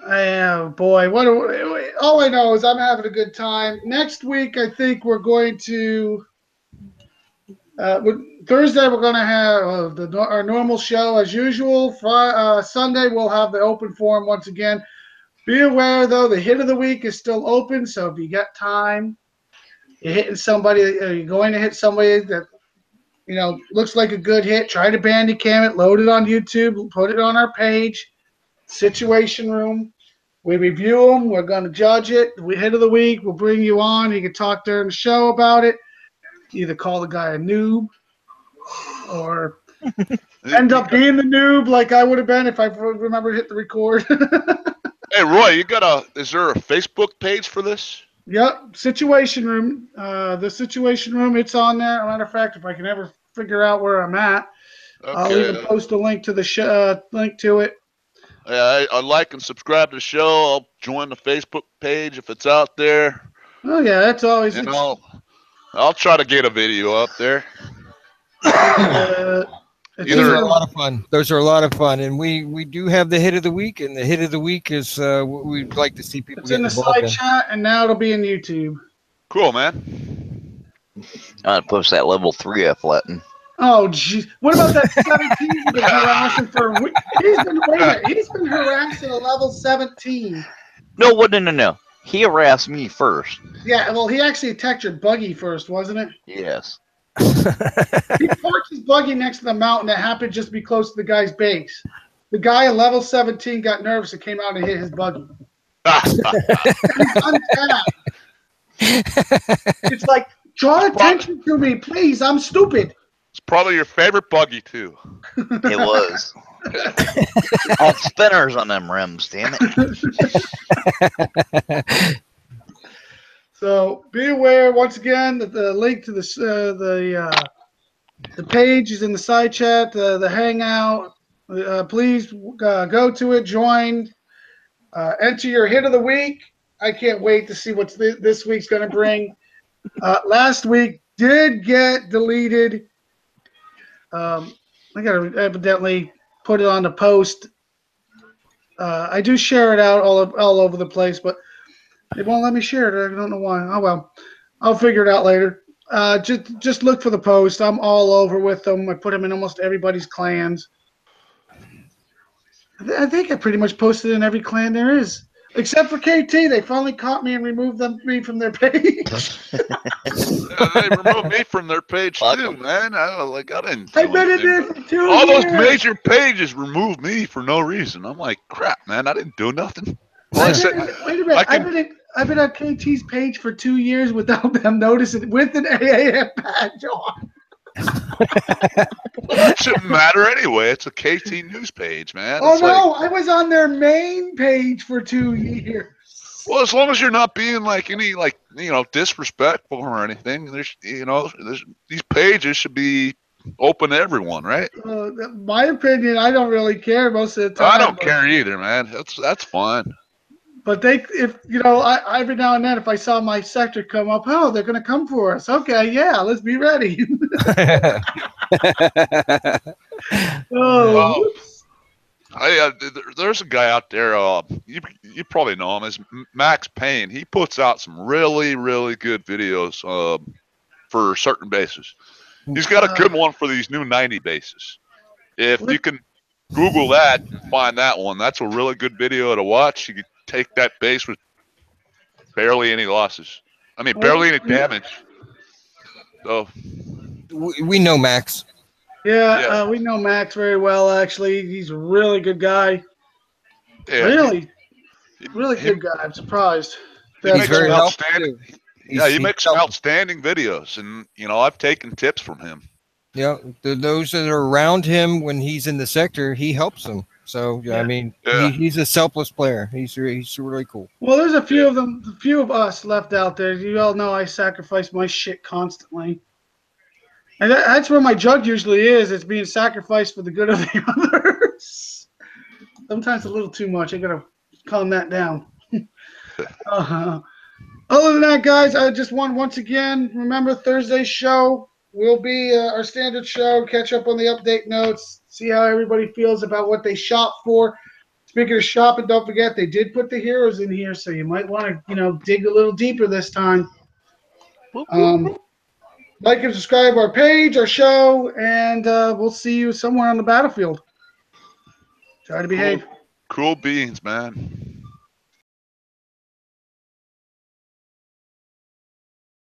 Oh boy, all I know is I'm having a good time. Next week, I think we're going to. Thursday, we're going to have our normal show as usual. Sunday, we'll have the open forum once again. Be aware, though, the hit of the week is still open. So if you got time, you're hitting somebody, you're going to hit somebody that looks like a good hit. Try to bandicam it, load it on YouTube, put it on our page. Situation Room. We review them. We're going to judge it. We hit of the week. We'll bring you on. You can talk during the show about it. Either call the guy a noob or end up being the noob like I would have been if I remember to hit the record. Hey, Roy, is there a Facebook page for this? Yep, Situation Room. The Situation Room, it's on there. As a matter of fact, if I can ever figure out where I'm at, okay. I'll even post a link to the link to it. Yeah, I like and subscribe to the show. I'll join the Facebook page if it's out there. Oh yeah, that's always. I'll try to get a video up there. Those are a lot of fun. Those are a lot of fun, and we do have the hit of the week, and the hit of the week is what we'd like to see people. It's in the side chat, and now it'll be in YouTube. Cool, man. I'll post that level 3 Latin. Oh, jeez. What about that 17 he's been harassing for? He's been harassing a level 17. No. He harassed me first. Yeah, well, he actually attacked your buggy first, wasn't it? Yes. He parked his buggy next to the mountain that happened just to be close to the guy's base. The guy at level 17 got nervous and came out and hit his buggy. He's untapped. It's like, draw attention to me, please. I'm stupid. It's probably your favorite buggy, too. It was. I had spinners on them rims, damn it. So be aware, once again, that the link to the page is in the side chat, the hangout. Please go to it, join, enter your hit of the week. I can't wait to see what this week's going to bring. Last week did get deleted. I got to evidently put it on the post. I do share it out all over the place, but it won't let me share it. I don't know why. Oh, well. I'll figure it out later. Just look for the post. I'm all over with them. I put them in almost everybody's clans. I think I pretty much posted in every clan there is. Except for KT. They finally caught me and removed me from their page. They removed me from their page too, man. I've been in there for 2 years. All those major pages removed me for no reason. I'm like, crap, man. I didn't do nothing. Well, I Wait said, a minute. I can, I've been on KT's page for 2 years without them noticing with an AAF badge on. it shouldn't matter anyway. It's a KT news page, man. Oh It's like, no, I was on their main page for 2 years. well, as long as you're not being like any like disrespectful or anything, there's these pages should be open to everyone, right? My opinion, I don't really care most of the time. I don't care either, man. That's fine. But if I every now and then, if I saw my sector come up, oh, they're going to come for us. Okay, yeah, let's be ready. Oh, there's a guy out there. You probably know him. Is Max Payne. He puts out some really, really good videos for certain bases. He's got a good one for these new 90 bases. If you can Google that and find that one, that's a really good video to watch. You can take that base with barely any losses. I mean, barely any damage. So we know Max. Yeah, we know Max very well, actually. He's a really good guy. Yeah, really good guy. I'm surprised. He's very outstanding. He makes some outstanding videos, and I've taken tips from him. Yeah, those that are around him when he's in the sector, he helps them. So I mean, he's a selfless player. He's really cool. Well, there's a few of them, a few of us left out there. You all know I sacrifice my shit constantly. And that's where my jug usually is. It's being sacrificed for the good of the others. Sometimes a little too much. I got to calm that down. Other than that, guys, I just want once again, remember Thursday's show will be our standard show. Catch up on the update notes. See how everybody feels about what they shop for. Speaking of shopping, don't forget they did put the heroes in here, so you might want to dig a little deeper this time. Like and subscribe our page, our show, and we'll see you somewhere on the battlefield. Try to behave. Cool beans, man.